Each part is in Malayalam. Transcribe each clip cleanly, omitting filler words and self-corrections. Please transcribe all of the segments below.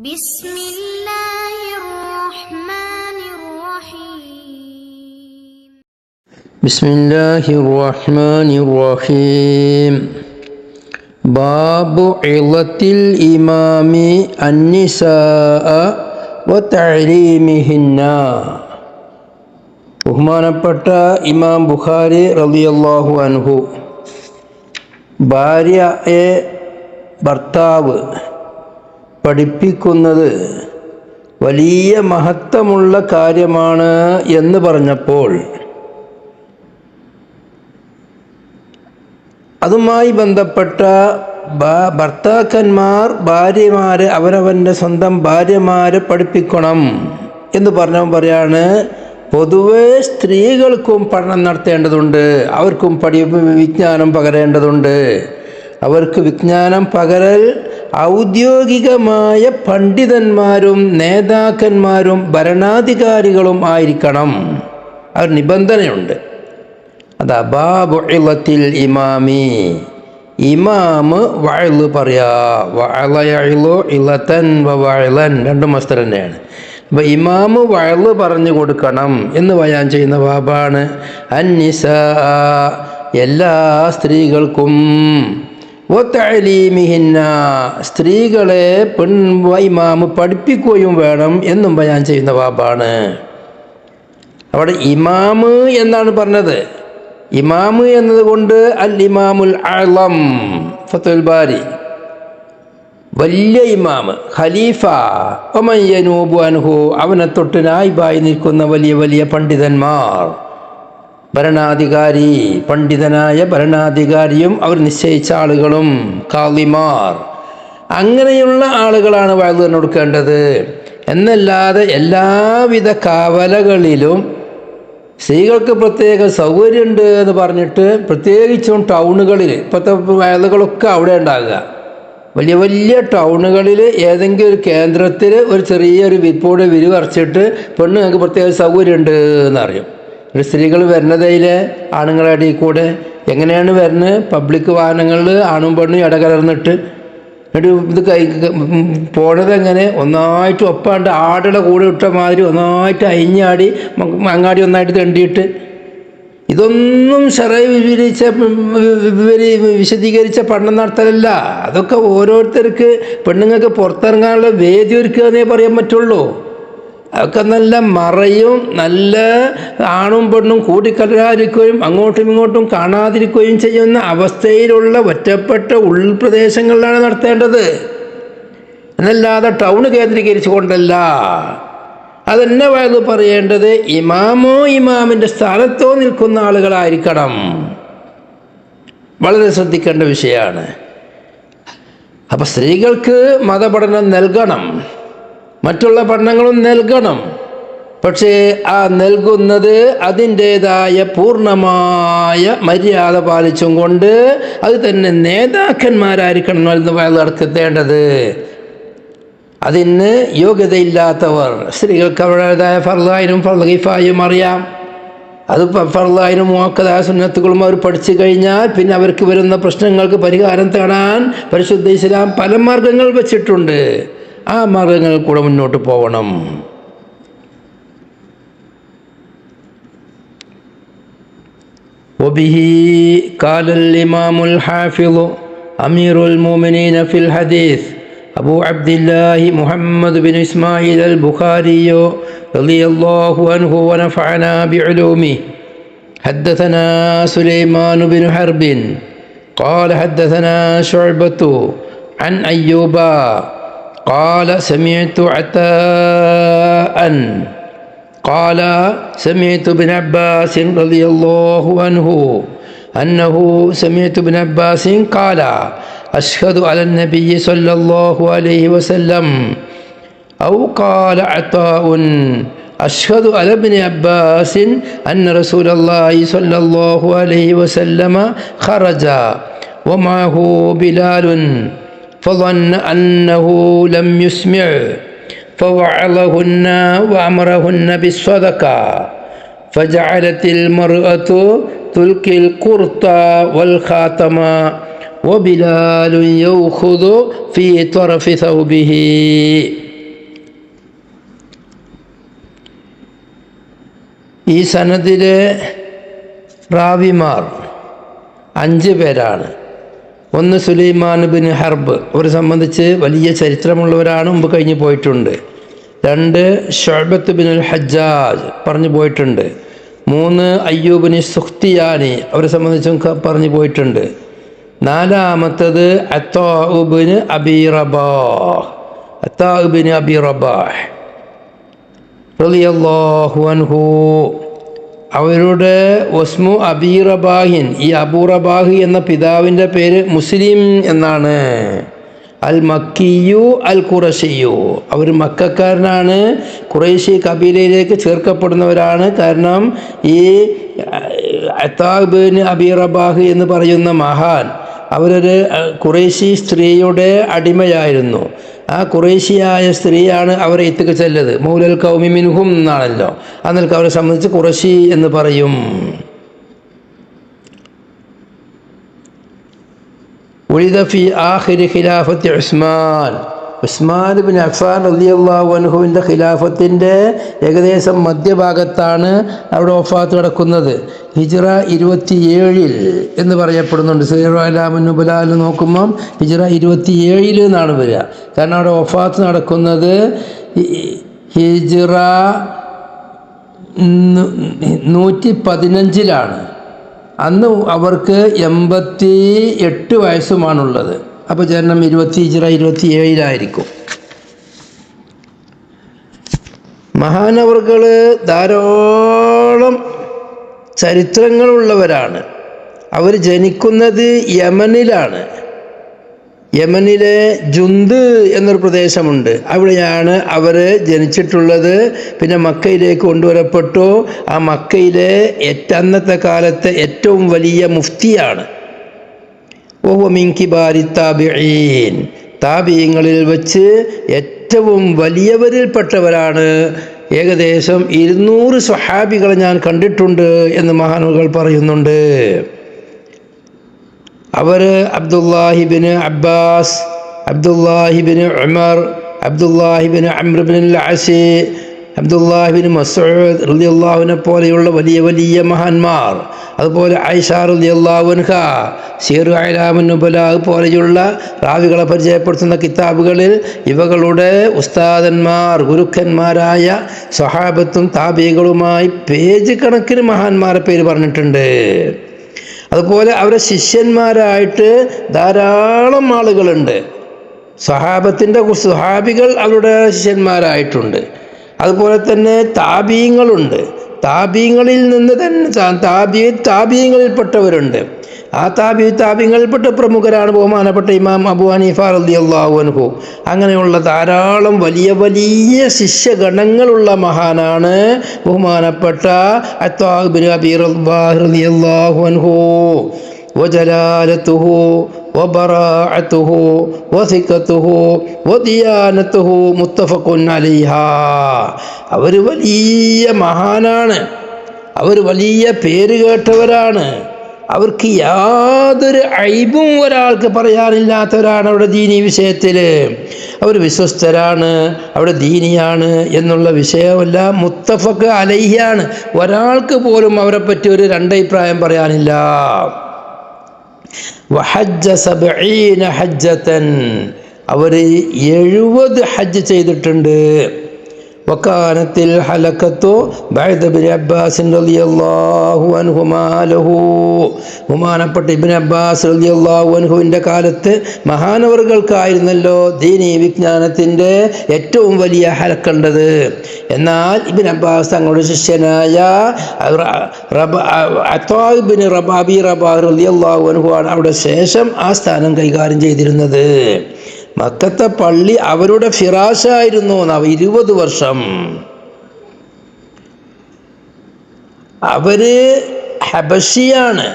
بسم الله الرحمن الرحيم بسم الله الرحمن الرحيم باب عظة الإمام النساء وتعليمهن ബഹുമാനപ്പെട്ട ഇമാം ബുഖാരി റളിയല്ലാഹു അൻഹു ഭാര്യയെ ഭർത്താവ് പഠിപ്പിക്കുന്നത് വലിയ മഹത്വമുള്ള കാര്യമാണ് എന്ന് പറഞ്ഞപ്പോൾ അതുമായി ബന്ധപ്പെട്ട ഭർത്താക്കന്മാർ ഭാര്യമാരെ അവരവൻ്റെ സ്വന്തം ഭാര്യമാരെ പഠിപ്പിക്കണം എന്ന് പറഞ്ഞവൻ പറയാണ്, പൊതുവെ സ്ത്രീകൾക്കും പഠനം നടത്തേണ്ടതുണ്ട്, അവർക്കും വിജ്ഞാനം പകരേണ്ടതുണ്ട്. അവർക്ക് വിജ്ഞാനം പകരൽ ഔദ്യോഗികമായ പണ്ഡിതന്മാരും നേതാക്കന്മാരും ഭരണാധികാരികളും ആയിരിക്കണം. ഒരു നിബന്ധനയുണ്ട്. അതാ ബാബു ഇളത്തിൽ ഇമാമി, ഇമാമ് വഅള് പറയാ, വഅളയഇളു ഇളതൻ വവഅലൻ രണ്ടും മസ്ദർ തന്നെയാണ്. അപ്പോൾ ഇമാമ് വഅള് പറഞ്ഞു കൊടുക്കണം എന്ന് ബയാൻ ചെയ്യുന്ന ബാബാണ് അന്നിസാ, എല്ലാ സ്ത്രീകൾക്കും, വതഅലീമിഹിന്ന, സ്ത്രീകളെ ഇമാമ് പഠിപ്പിക്കുകയും വേണം എന്നും ബയാൻ ചെയ്യുന്ന ബാബാണ്. അവിടെ ഇമാമ് എന്നാണ് പറഞ്ഞത്. ഇമാമ് എന്നതുകൊണ്ട് അൽ ഇമാമുൽ അഅ്ളം, ഫത്ഹുൽ ബാരി, വലിയ ഇമാമ്, ഖലീഫ, വമൻ യനൂബു അൻഹു, അവനെ തൊട്ട് നായിബായി നിൽക്കുന്ന വലിയ വലിയ പണ്ഡിതന്മാർ, ഭരണാധികാരി, പണ്ഡിതനായ ഭരണാധികാരിയും അവർ നിശ്ചയിച്ച ആളുകളും, ഖാളിമാർ, അങ്ങനെയുള്ള ആളുകളാണ് വഅദ് കൊടുക്കേണ്ടത്. എന്നല്ലാതെ എല്ലാവിധ കവലകളിലും സ്ത്രീകൾക്ക് പ്രത്യേക സൗകര്യമുണ്ട് എന്ന് പറഞ്ഞിട്ട്, പ്രത്യേകിച്ചും ടൗണുകളിൽ, ഇപ്പോഴത്തെ വയലുകളൊക്കെ അവിടെ ഉണ്ടാകുക, വലിയ വലിയ ടൗണുകളിൽ ഏതെങ്കിലും ഒരു കേന്ദ്രത്തിൽ ഒരു ചെറിയൊരു വിപ്പോട് വിരിവറച്ചിട്ട് പെണ്ണുങ്ങൾക്ക് പ്രത്യേക സൗകര്യമുണ്ട് എന്നറിയും. സ്ത്രീകൾ വരുന്നതിലെ ആണുങ്ങളുടെ ഇടയിൽ കൂടെ എങ്ങനെയാണ് വരുന്നത്? പബ്ലിക് വാഹനങ്ങളിൽ ആണും പെണ്ണും ഇടകലർന്നിട്ട് എന്നിട്ട് ഇത് പോണത് എങ്ങനെ? ഒന്നായിട്ട് ഒപ്പാണ്ട് ആടുടെ കൂടെ ഇട്ട മാതിരി ഒന്നായിട്ട് അയിഞ്ഞാടി അങ്ങാടി ഒന്നായിട്ട് തെണ്ടിയിട്ട്, ഇതൊന്നും വിശദീകരിച്ച പഠനം നടത്തലല്ല. അതൊക്കെ ഓരോരുത്തർക്ക് പെണ്ണുങ്ങൾക്ക് പുറത്തിറങ്ങാനുള്ള വേദി ഒരുക്കുക എന്നേ പറയാൻ പറ്റുള്ളൂ. അതൊക്കെ നല്ല മറയും, നല്ല ആണും പെണ്ണും കൂടിക്കലരാതിരിക്കുകയും അങ്ങോട്ടും ഇങ്ങോട്ടും കാണാതിരിക്കുകയും ചെയ്യുന്ന അവസ്ഥയിലുള്ള ഒറ്റപ്പെട്ട ഉൾപ്രദേശങ്ങളിലാണ് നടത്തേണ്ടത്, എന്നല്ലാതെ ടൗണ് കേന്ദ്രീകരിച്ചു കൊണ്ടല്ല. അതെന്നെ വയത് പറയേണ്ടത് ഇമാമോ ഇമാമിൻ്റെ സ്ഥാനത്തോ നിൽക്കുന്ന ആളുകളായിരിക്കണം. വളരെ ശ്രദ്ധിക്കേണ്ട വിഷയമാണ്. അപ്പം സ്ത്രീകൾക്ക് മതപഠനം നൽകണം, മറ്റുള്ള പഠനങ്ങളും നൽകണം. പക്ഷേ ആ നൽകുന്നത് അതിൻ്റേതായ പൂർണ്ണമായ മര്യാദ പാലിച്ചും കൊണ്ട് അത് തന്നെ നേതാക്കന്മാരായിരിക്കണം നടത്തേണ്ടത്. അതിന് യോഗ്യതയില്ലാത്തവർ, സ്ത്രീകൾക്ക് അവരുടേതായ ഫർളായും ഫർള് കിഫായും അറിയാം. അത് ഫർളായും മുഅക്കദായ സുന്നത്തുകളും അവർ പഠിച്ചു കഴിഞ്ഞാൽ പിന്നെ അവർക്ക് വരുന്ന പ്രശ്നങ്ങൾക്ക് പരിഹാരം തേടാൻ പരിശുദ്ധ ഇസ്ലാം പല മാർഗങ്ങൾ വെച്ചിട്ടുണ്ട്. ആ മാർഗങ്ങളിൽ കൂടെ മുന്നോട്ട് പോകണം. വബിഹി ഖാലൽ ഇമാമുൽ ഹാഫിളു അമീറുൽ മുഅ്മിനീന ഫിൽ ഹദീസ് അബൂ അബ്ദില്ലാഹി മുഹമ്മദ് ബിൻ ഇസ്മായിൽ അൽ ബുഖാരി റളിയല്ലാഹു അൻഹു വനഫഅനാ ബിഉലൂമിഹി. ഹദ്ദസനാ സുലൈമാൻ ബിൻ ഹർബിൻ ഖാല ഹദ്ദസനാ ശുഅബത്തു അൻ അയ്യൂബ قال سمعت عطاء قال سمعت ابن عباس رضي الله عنه أنه سمعت ابن عباس قال أشهد على النبي صلى الله عليه وسلم أو قال عطاء أشهد على ابن عباس أن رسول الله صلى الله عليه وسلم خرج ومعه بلال فظن أنه لم يسمع فوعظهن وأمرهن بالصدقة فجعلت المرأة تلقي القرط والخاتم وبلال يأخذ في طرف ثوبه. ഈ സനദിലെ റാവിമാർ 5 പേരാണ്. ഒന്ന് സുലൈമാൻ ബിൻ ഹർബ്, അവരെ സംബന്ധിച്ച് വലിയ ചരിത്രമുള്ളവരാണ്, മുമ്പ് കഴിഞ്ഞ് പോയിട്ടുണ്ട്. 2 ഷുഅബത്ത് ബിൻ അൽ ഹജ്ജാജ് പറഞ്ഞു പോയിട്ടുണ്ട്. 3 അയ്യൂബിന് സുഖ്തിയാനി, അവരെ സംബന്ധിച്ചും പറഞ്ഞു പോയിട്ടുണ്ട്. 4-മത്തത് അത്താഉബിന് അബി റബാഹ് റളിയല്ലാഹു അൻഹു. അവരുടെ വസ്മു അബി റബാഹിൻ, ഈ അബൂ റബാഹ് എന്ന പിതാവിൻ്റെ പേര് മുസ്ലിം എന്നാണ്. അൽ മക്കിയു അൽ ഖുറശിയു, അവർ മക്കക്കാരനാണ്, ഖുറൈശി കബീലയിലേക്ക് ചേർക്കപ്പെടുന്നവരാണ്. കാരണം ഈ അത്താബിൻ അബി റബാഹ് എന്ന് പറയുന്ന മഹാൻ അവരൊരു ഖുറൈശി സ്ത്രീയുടെ അടിമയായിരുന്നു. ആ ഖുറൈശിയായ സ്ത്രീയാണ് അവരെ ഇത്തുക ചെല്ലത്. മൗലൽ ഖൗമി മിൻഹും എന്നാണല്ലോ. അന്നേക്ക് അവരെ സംബന്ധിച്ച് ഖുറൈശി എന്ന് പറയും. ഉലിദ ഫി ആഖിരി ഖിലാഫത്തി ഉസ്മാൻ ബിൻ അഫ്ഫാൻ റളിയല്ലാഹു അൻഹുവിൻ്റെ ഖിലാഫത്തിൻ്റെ ഏകദേശം മധ്യഭാഗത്താണ് അവിടെ വഫാത്ത് നടക്കുന്നത്. ഹിജ്റ 27 എന്ന് പറയപ്പെടുന്നുണ്ട്. സീറോ അലാമുൻ നുബലാൽ നോക്കുമ്പം ഹിജ്റ 27 എന്നാണ് വരിക. കാരണം അവിടെ വഫാത്ത് നടക്കുന്നത് ഹിജ്റ 115 അന്ന് അവർക്ക് 88 വയസ്സുമാണുള്ളത്. അപ്പോൾ ജനനം ഹിജ്റ 27 മഹാനവറുകൾ ധാരാളം ചരിത്രങ്ങളുള്ളവരാണ്. അവർ ജനിക്കുന്നത് യമനിലാണ്. യമനിലെ ജുന്ത് എന്നൊരു പ്രദേശമുണ്ട്, അവിടെയാണ് അവർ ജനിച്ചിട്ടുള്ളത്. പിന്നെ മക്കയിലേക്ക് കൊണ്ടുവരപ്പെട്ടു. ആ മക്കയിലെ അന്നത്തെ കാലത്തെ ഏറ്റവും വലിയ മുഫ്തിയാണ്. മിൻ കിബാരി താബിഈൻ, താബിഈങ്ങളിൽ വെച്ച് ഏറ്റവും വലിയവരിൽപ്പെട്ടവരാണ്. ഏകദേശം 200 സ്വഹാബികളെ ഞാൻ കണ്ടിട്ടുണ്ട് എന്ന് മഹാനുകൾ പറയുന്നുണ്ട്. അവർ അബ്ദുല്ലാഹിബിന് അബ്ബാസ്, അബ്ദുല്ലാഹിബിന് ഉമർ, അബ്ദുല്ലാഹിബിന് അംർ ബിൻ അൽ-അസ്, അബ്ദുല്ലാഹിബിന് മസ്ഊദ് റളിയല്ലാഹുവിനെ പോലെയുള്ള വലിയ വലിയ മഹാന്മാർ, അതുപോലെ ആയിഷ റളിയല്ലാഹു അൻഹ, സീറു അലാമുൻ നുബല പോലെയുള്ള റാവികളെ പരിചയപ്പെടുത്തുന്ന കിതാബുകളിൽ ഇവകളുടെ ഉസ്താദന്മാർ, ഗുരുക്കന്മാരായ സ്വഹാബത്തും താബികളുമായി പേജ് കണക്കിന് മഹാന്മാരെ പേര് പറഞ്ഞിട്ടുണ്ട്. അതുപോലെ അവരുടെ ശിഷ്യന്മാരായിട്ട് ധാരാളം ആളുകളുണ്ട്. സ്വഹാബികൾ അവരുടെ ശിഷ്യന്മാരായിട്ടുണ്ട്. അതുപോലെ തന്നെ താബീങ്ങളുണ്ട്. താബീങ്ങളിൽ നിന്ന് തന്നെ താബീങ്ങളിൽപ്പെട്ടവരുണ്ട്. ആ താബീങ്ങളിൽപ്പെട്ട പ്രമുഖരാണ് ബഹുമാനപ്പെട്ട ഇമാം അബൂ ഹനീഫ റളിയല്ലാഹു അൻഹു. അങ്ങനെയുള്ള ധാരാളം വലിയ വലിയ ശിഷ്യഗണങ്ങളുള്ള മഹാനാണ് ബഹുമാനപ്പെട്ട അത്താബ് ബിൻ അബി റളിയല്ലാഹു അൻഹു. വജലാലതുഹു വബറാഅതുഹു വസിഖതുഹു വദിയാനതുഹു മുത്തഫഖുൻ അലൈഹാ. അവർ വലിയ മഹാനാണ്, അവർ വലിയ പേര് കേട്ടവരാണ്. അവർക്ക് യാതൊരു ഐബും ഒരാൾക്ക് പറയാനില്ലാത്തവരാണ്. അവിടെ ദീനി വിഷയത്തിൽ അവർ വിശ്വസ്തരാണ്, അവിടെ ദീനിയാണ് എന്നുള്ള വിഷയമല്ല, മുത്തഫഖ് അലൈഹിയാണ്. ഒരാൾക്ക് പോലും അവരെ പറ്റി ഒരു രണ്ടഭിപ്രായം പറയാനില്ല. വഹജ്ജ 70 ഹജ്ജതൻ, അവർ 70 ഹജ്ജ് ചെയ്തിട്ടുണ്ട്. വകാനത്തിൽ ഹലക്കത്തു ബഅദ ഇബ്നു അബ്ബാസ് റളിയല്ലാഹു അൻഹുമാ ലഹു. ബഹുമാനപ്പെട്ട ഇബ്നു അബ്ബാസ് റളിയല്ലാഹു അൻഹുവിൻ്റെ കാലത്ത് മഹാനവറുകൾക്കായിരുന്നല്ലോ ദീനീ വിജ്ഞാനത്തിൻ്റെ ഏറ്റവും വലിയ ഹലക്കുണ്ടത്. എന്നാൽ ഇബ്നു അബ്ബാസ് തങ്ങളുടെ ശിഷ്യനായ അത്താബ് ബിൻ അബി റബാഹ് റളിയല്ലാഹു അൻഹു ആണ് അവിടെ ശേഷം ആ സ്ഥാനം കൈകാര്യം ചെയ്തിരുന്നത്. മക്കത്തെ പള്ളി അവരുടെ ഫിറാശായിരുന്നു 20 വർഷം. അവര് ഹബഷിയാണ്,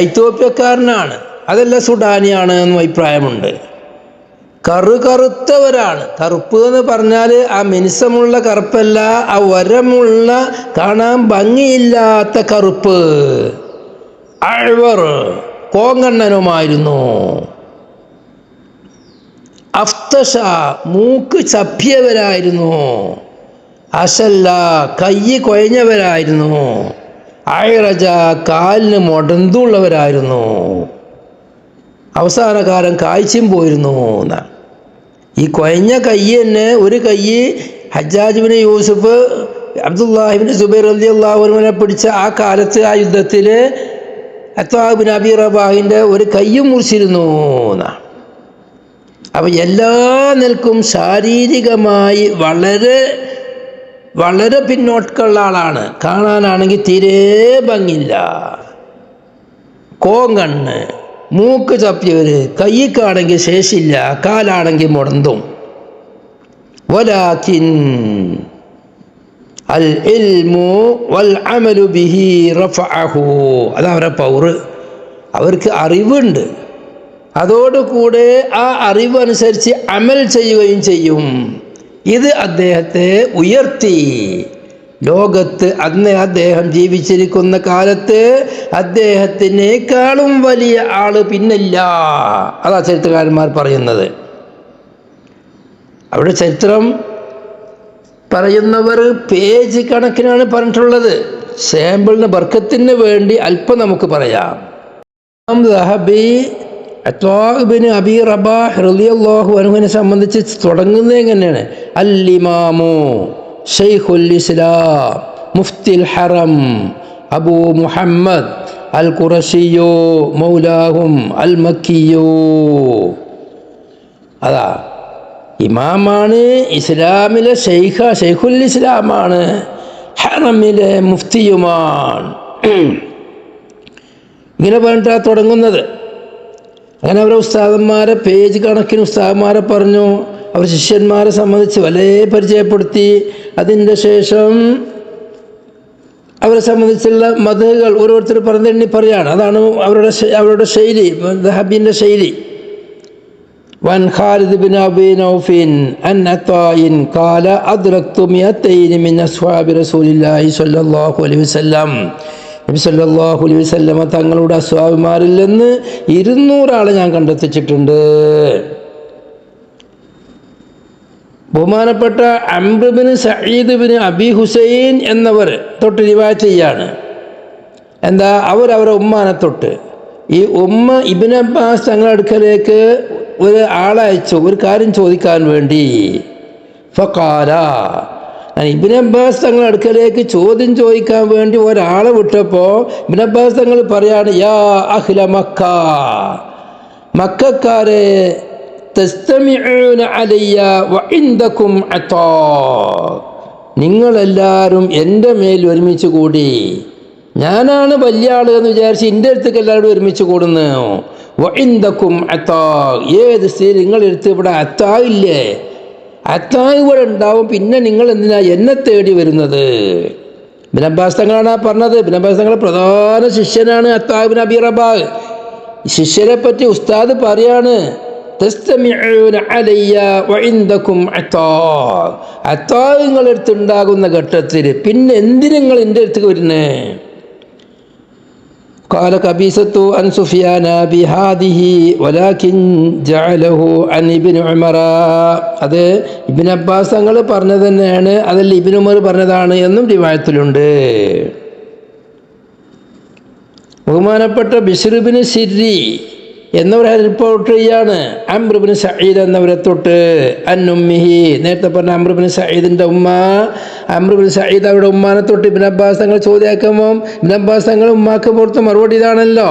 ഐത്തോപ്യക്കാരനാണ്, അതല്ല സുഡാനിയാണ് എന്നും അഭിപ്രായമുണ്ട്. കറുത്തവരാണ്. കറുപ്പ് എന്ന് പറഞ്ഞാൽ ആ മിനുസമുള്ള കറുപ്പല്ല, ആ വരമുള്ള കാണാൻ ഭംഗിയില്ലാത്ത കറുപ്പ്. അഴ്വർ, കോങ്കണ്ണനുമായിരുന്നു. അഫ്തഷ, മൂക്ക് ചപ്പിയവരായിരുന്നു. അസല്ല കൈ കുഴഞ്ഞവരായിരുന്നു, അയറജ കാലിന് മുടന്തുള്ളവരായിരുന്നു, അവസാന കാലം കാഴ്ചയും പോയിരുന്നു എന്നാണ്. ഈ കുഴഞ്ഞ കൈ തന്നെ ഒരു കൈ ഹജ്ജാജ് ബിൻ യൂസുഫ് അബ്ദുല്ലാഹിബിൻ സുബൈർ റളിയല്ലാഹു അൻഹുവിനെ പിടിച്ച ആ കാലത്ത് ആ യുദ്ധത്തിൽ അത്വാബ് ബിൻ അബി റബാഹിൻ്റെ ഒരു കയ്യും മുറിച്ചിരുന്നു എന്നാണ്. അപ്പം എല്ലാ നിലക്കും ശാരീരികമായി വളരെ വളരെ പിന്നോട്ടുള്ള ആളാണ്. കാണാനാണെങ്കിൽ തീരെ ഭംഗിയില്ല, കോങ്കണ്ണ്, മൂക്ക് ചപ്പിയവര്, കൈക്കാണെങ്കിൽ ശേഷിയില്ല, കാലാണെങ്കിൽ മുടന്തും. വലാകിൻ അൽ ഇൽമു വൽ അമലു ബിഹി റഫഅഹു, അതവരെ പൗറ്, അവർക്ക് അറിവുണ്ട്, അതോടുകൂടെ ആ അറിവനുസരിച്ച് അമൽ ചെയ്യുകയും ചെയ്യും. ഇത് അദ്ദേഹത്തെ ഉയർത്തി. ലോകത്ത് അന്ന് അദ്ദേഹം ജീവിച്ചിരിക്കുന്ന കാലത്ത് അദ്ദേഹത്തിനേക്കാളും വലിയ ആള് പിന്നില്ല. അതാ ചരിത്രകാരന്മാർ പറയുന്നത്. അവിടെ ചരിത്രം പറയുന്നവർ പേജ് കണക്കിനാണ് പറഞ്ഞിട്ടുള്ളത്. സാമ്പിളിന് ബർക്കത്തിന് വേണ്ടി അല്പം നമുക്ക് പറയാം. അത്വാബ് ബിൻ അബി റബാഹ് റളിയല്ലാഹു അൻഹുവിനെ സംബന്ധിച്ച് തുടങ്ങുന്നത് എങ്ങനെയാണ്? അൽ ഇമാമു ശൈഖുൽ ഇസ്ലാം മുഫ്തിൽ ഹറം അബൂ മുഹമ്മദ് അൽ ഖുറശിയോ മൗലാഹും അൽ മക്കിയോ. അതാ ഇമാമാണ്, ഇസ്ലാമിലെ ശൈഖുൽ ഇസ്ലാമാണ്, ഹറമിലെ മുഫ്തിയുമാണ്. ഇങ്ങനെ പറഞ്ഞിട്ടാണ് തുടങ്ങുന്നത്. അങ്ങനെ അവരെ ഉസ്താദന്മാരെ പേജ് കണക്കിന് ഉസ്താദന്മാരെ പറഞ്ഞു. അവർ ശിഷ്യന്മാരെ സംബന്ധിച്ച് വളരെ പരിചയപ്പെടുത്തി. അതിൻ്റെ ശേഷം അവരെ സംബന്ധിച്ചുള്ള മതകൾ ഓരോരുത്തർ പറഞ്ഞെണ്ണി പറയാണ്. അതാണ് അവരുടെ ശൈലി, ദഹബിൻ്റെ ശൈലി. വൻ ഖാലിദ് ബിൻ അബി നൗഫിൻ അൻ അത്തായിൻ ഖാല അദ്റക്തു 200 മിൻ അസ്ഹാബി റസൂലില്ലാഹി സ്വല്ലല്ലാഹു അലൈഹി വസല്ലം. നബി സല്ലല്ലാഹു അലൈഹി വസല്ലം തങ്ങളുടെ അസ്ഹാബിമാരിൽ നിന്ന് 200 ആളെ ഞാൻ കണ്ടെത്തിച്ചിട്ടുണ്ട്. ബഹുമാനപ്പെട്ട Amr bin Saeed bin Abi Husain എന്നവർ തൊട്ട് റിവായത്ത് ചെയ്യാണ്. എന്താ? അവരവരെ ഉമ്മാനെ തൊട്ട് ഈ ഉമ്മ ഇബ്നു അബ്ബാസ് തങ്ങളുടെ അടുക്കലേക്ക് ഒരു ആളെ അയച്ചു, ഒരു കാര്യം ചോദിക്കാൻ വേണ്ടി. ഫഖാല, ഇബ്നു അബ്ബാസ് തങ്ങളുടെ അടുക്കലേക്ക് ചോദ്യം ചോദിക്കാൻ വേണ്ടി ഒരാളെ വിട്ടപ്പോൾ ഇബ്നു അബ്ബാസ് തങ്ങൾ പറയാണ്, യാ അഹ്ല മക്ക, മക്കക്കാരെ, തസ്തമിഊന അലയ്യ വഇൻദകും അതാ, നിങ്ങളെല്ലാവരും എൻ്റെ മേൽ ഒരുമിച്ച് കൂടി. ഞാനാണ് വലിയ ആൾ എന്ന് വിചാരിച്ച് എൻ്റെ അടുത്തേക്ക് എല്ലാവരും ഒരുമിച്ച് കൂടുന്നു. വഇൻദകും അതാ, ഏത് സ്ഥിതി നിങ്ങളെടുത്ത് ഇവിടെ അത്താ ഇല്ലേ? അത്താ ഇവിടെ ഉണ്ടാവും. പിന്നെ നിങ്ങൾ എന്തിനാ എന്നെ തേടി വരുന്നത്? ഇബ്നു അബ്ബാസ് തങ്ങളാണ് പറഞ്ഞത്. ഇബ്നു അബ്ബാസ് തങ്ങളുടെ പ്രധാന ശിഷ്യനാണ് അത്താ ഇബ്നു അബി റബാഹ്. ശിഷ്യരെ പറ്റി ഉസ്താദ് പറയാണ്, തസ്തമിഊന അലയ്യ വഇൻദകും അതാ, അത്താ നിങ്ങളെടുത്തുണ്ടാകുന്ന ഘട്ടത്തിൽ പിന്നെ എന്തിന് നിങ്ങൾ എൻ്റെ അടുത്തേക്ക് വരുന്നേ? قال قبيصة عن سفيان بهذه ولكن جعله عن ابن عمر. അത് ഇബ്നു അബ്ബാസ് തങ്ങൾ പറഞ്ഞത് തന്നെയാണ്, അതല്ല ഇബ്നു ഉമർ പറഞ്ഞതാണ് എന്നും റിവായത്തിലുണ്ട്. ബഹുമാനപ്പെട്ട ബിശ്ർ ബിൻ സിരി എന്നവർ റിപ്പോർട്ട് ചെയ്യാണ്, അംർ ബിൻ സഈദ് എന്നവരെ തൊട്ട് അന്നുമ്മിഹി, നേരത്തെ പറഞ്ഞ അംർ ബിൻ സഈദിൻ്റെ ഉമ്മ, അംർ ബിൻ സഈദ് അവരുടെ ഉമ്മാനെ തൊട്ട് ഇബ്നു അബ്ബാസ് തങ്ങൾ ചോദ്യമാക്കുമ്പോൾ ഇബ്നു അബ്ബാസ് തങ്ങൾ ഉമ്മാക്ക് പുറത്ത് മറുപടി ഇതാണല്ലോ.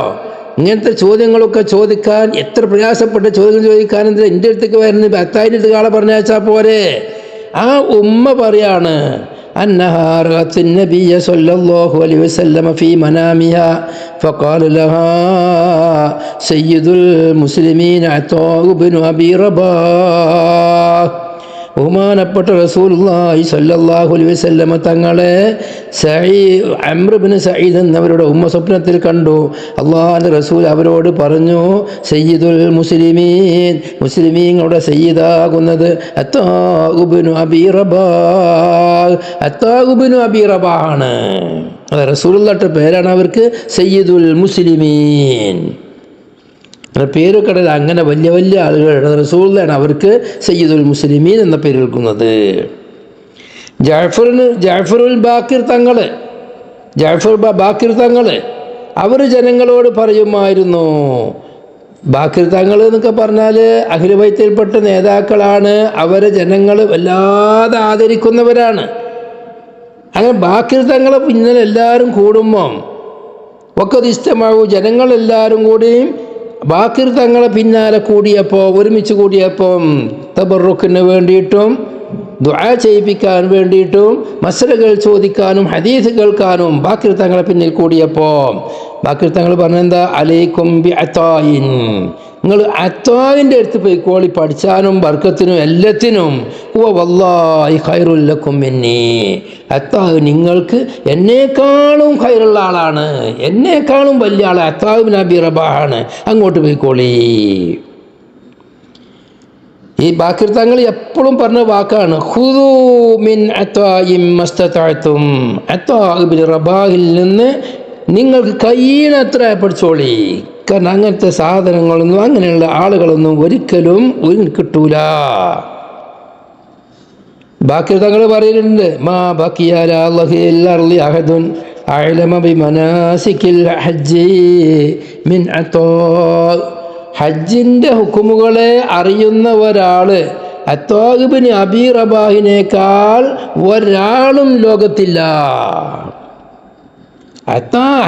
ഇങ്ങനത്തെ ചോദ്യങ്ങളൊക്കെ ചോദിക്കാൻ എത്ര പ്രയാസപ്പെട്ട ചോദ്യങ്ങൾ ചോദിക്കാൻ എന്തിനാ എൻ്റെ അടുത്തേക്ക് വരുന്നത്? അത്തായിൻ്റെ അടുത്ത് ആളെ പറഞ്ഞയച്ചാൽ പോരെ. ആ ഉമ്മ പറയാണ്, أنها رأت النبي صلى الله عليه وسلم في منامها فقال لها سيد المسلمين عطاء بن أبي رباح. ബഹുമാനപ്പെട്ട റസൂലുള്ളാഹി സ്വല്ലല്ലാഹു അലൈഹി വസല്ലമ തങ്ങളെ അംർ ബിൻ സഈദ് എന്നവരുടെ ഉമ്മ സ്വപ്നത്തിൽ കണ്ടു. അള്ളാഹുവിൻ്റെ റസൂൽ അവരോട് പറഞ്ഞു, സയ്യിദുൽ മുസ്ലിമീൻ, മുസ്ലിമീങ്ങളുടെ സയ്യിദാകുന്നത് അത്താഉ ബിനു അബി റബാഹ്, അത്താഉ ബിനു അബി റബാഹ് ആണ്. അത് റസൂലുള്ളാഹിയുടെ പേരാണ് അവർക്ക് സയ്യിദുൽ മുസ്ലിമീൻ. പേരൊക്കെ അങ്ങനെ വലിയ വലിയ ആളുകളുടെ റസൂലുള്ളാഹിയാണ് അവർക്ക് സയ്യിദുൽ മുസ്ലിമീൻ എന്ന പേര് കേൾക്കുന്നത്. ജാഫറുൽ ബാക്കിർ തങ്ങൾ അവർ ജനങ്ങളോട് പറയുമായിരുന്നു. ബാക്കിർ തങ്ങൾ എന്നൊക്കെ പറഞ്ഞാൽ അഹ്ലു ബൈത്തിൽപ്പെട്ട നേതാക്കളാണ്. അവരെ ജനങ്ങൾ വല്ലാതെ ആദരിക്കുന്നവരാണ്. അങ്ങനെ ബാക്കിർ തങ്ങളെ പിന്നിൽ എല്ലാവരും കൂടുമ്പം ഒക്കെ ഇഷ്ടമാവും. ജനങ്ങളെല്ലാവരും കൂടിയും ബാക്കിർ തങ്ങളെ പിന്നാലെ ഒരുമിച്ച് കൂടിയപ്പം തബറുക്കിന് വേണ്ടിയിട്ടും ദുആ ചെയ്യിപ്പിക്കാൻ വേണ്ടിയിട്ടും മസ്അലകൾ ചോദിക്കാനും ഹദീസ് കേൾക്കാനും ബാക്കിർ തങ്ങളെ പിന്നിൽ കൂടിയപ്പോൾ ബാക്കിർ തങ്ങൾ പറഞ്ഞെന്താ, അലൈക്കും ബി അത്തായിൻ, നിങ്ങൾ അത്തായിൻ്റെ അടുത്ത് പോയിക്കോളി, പഠിച്ചാനും ബർക്കത്തിനും എല്ലാത്തിനും. വല്ലാഹി ഖൈറുൽ ലക്കും മിന്നി, അത്താഹ് നിങ്ങൾക്ക് എന്നേക്കാളും ഖൈറുള്ള ആളാണ്, എന്നേക്കാളും വലിയ ആൾ അത്താഹ് ഇബ്നു അബീ റബാഹാണ്, അങ്ങോട്ട് പോയിക്കോളി. ഈ ബാക്കിർ തങ്ങൾ എപ്പോഴും പറഞ്ഞ വാക്കാണ്, ഖുദൂ മിൻ അത്താഇം മസ്തതഅതും, അത്താഹ് ഇബ്നു റബാഹിൽ നിന്ന് നിങ്ങൾക്ക് കഴിയണത്ര പഠിച്ചോളി. കാരണം അങ്ങനത്തെ സാധനങ്ങളൊന്നും അങ്ങനെയുള്ള ആളുകളൊന്നും ഒരിക്കലും കിട്ടൂല. ബാക്കിർ തങ്ങൾ പറയുന്നുണ്ട്, മാ ബഖിയ അലാ അല്ലാഹിൽ അർളി അഹദുൻ അഅലമ ബിമനാസികിൽ ഹജ്ജി മിൻ അത്താ, ഹജ്ജിൻ്റെ ഹുക്കുമുകളെ അറിയുന്ന ഒരാൾ അത്താഹ് ഇബ്നു അബീ റബാഹിനേക്കാൾ ഒരാളും ലോകത്തില്ല.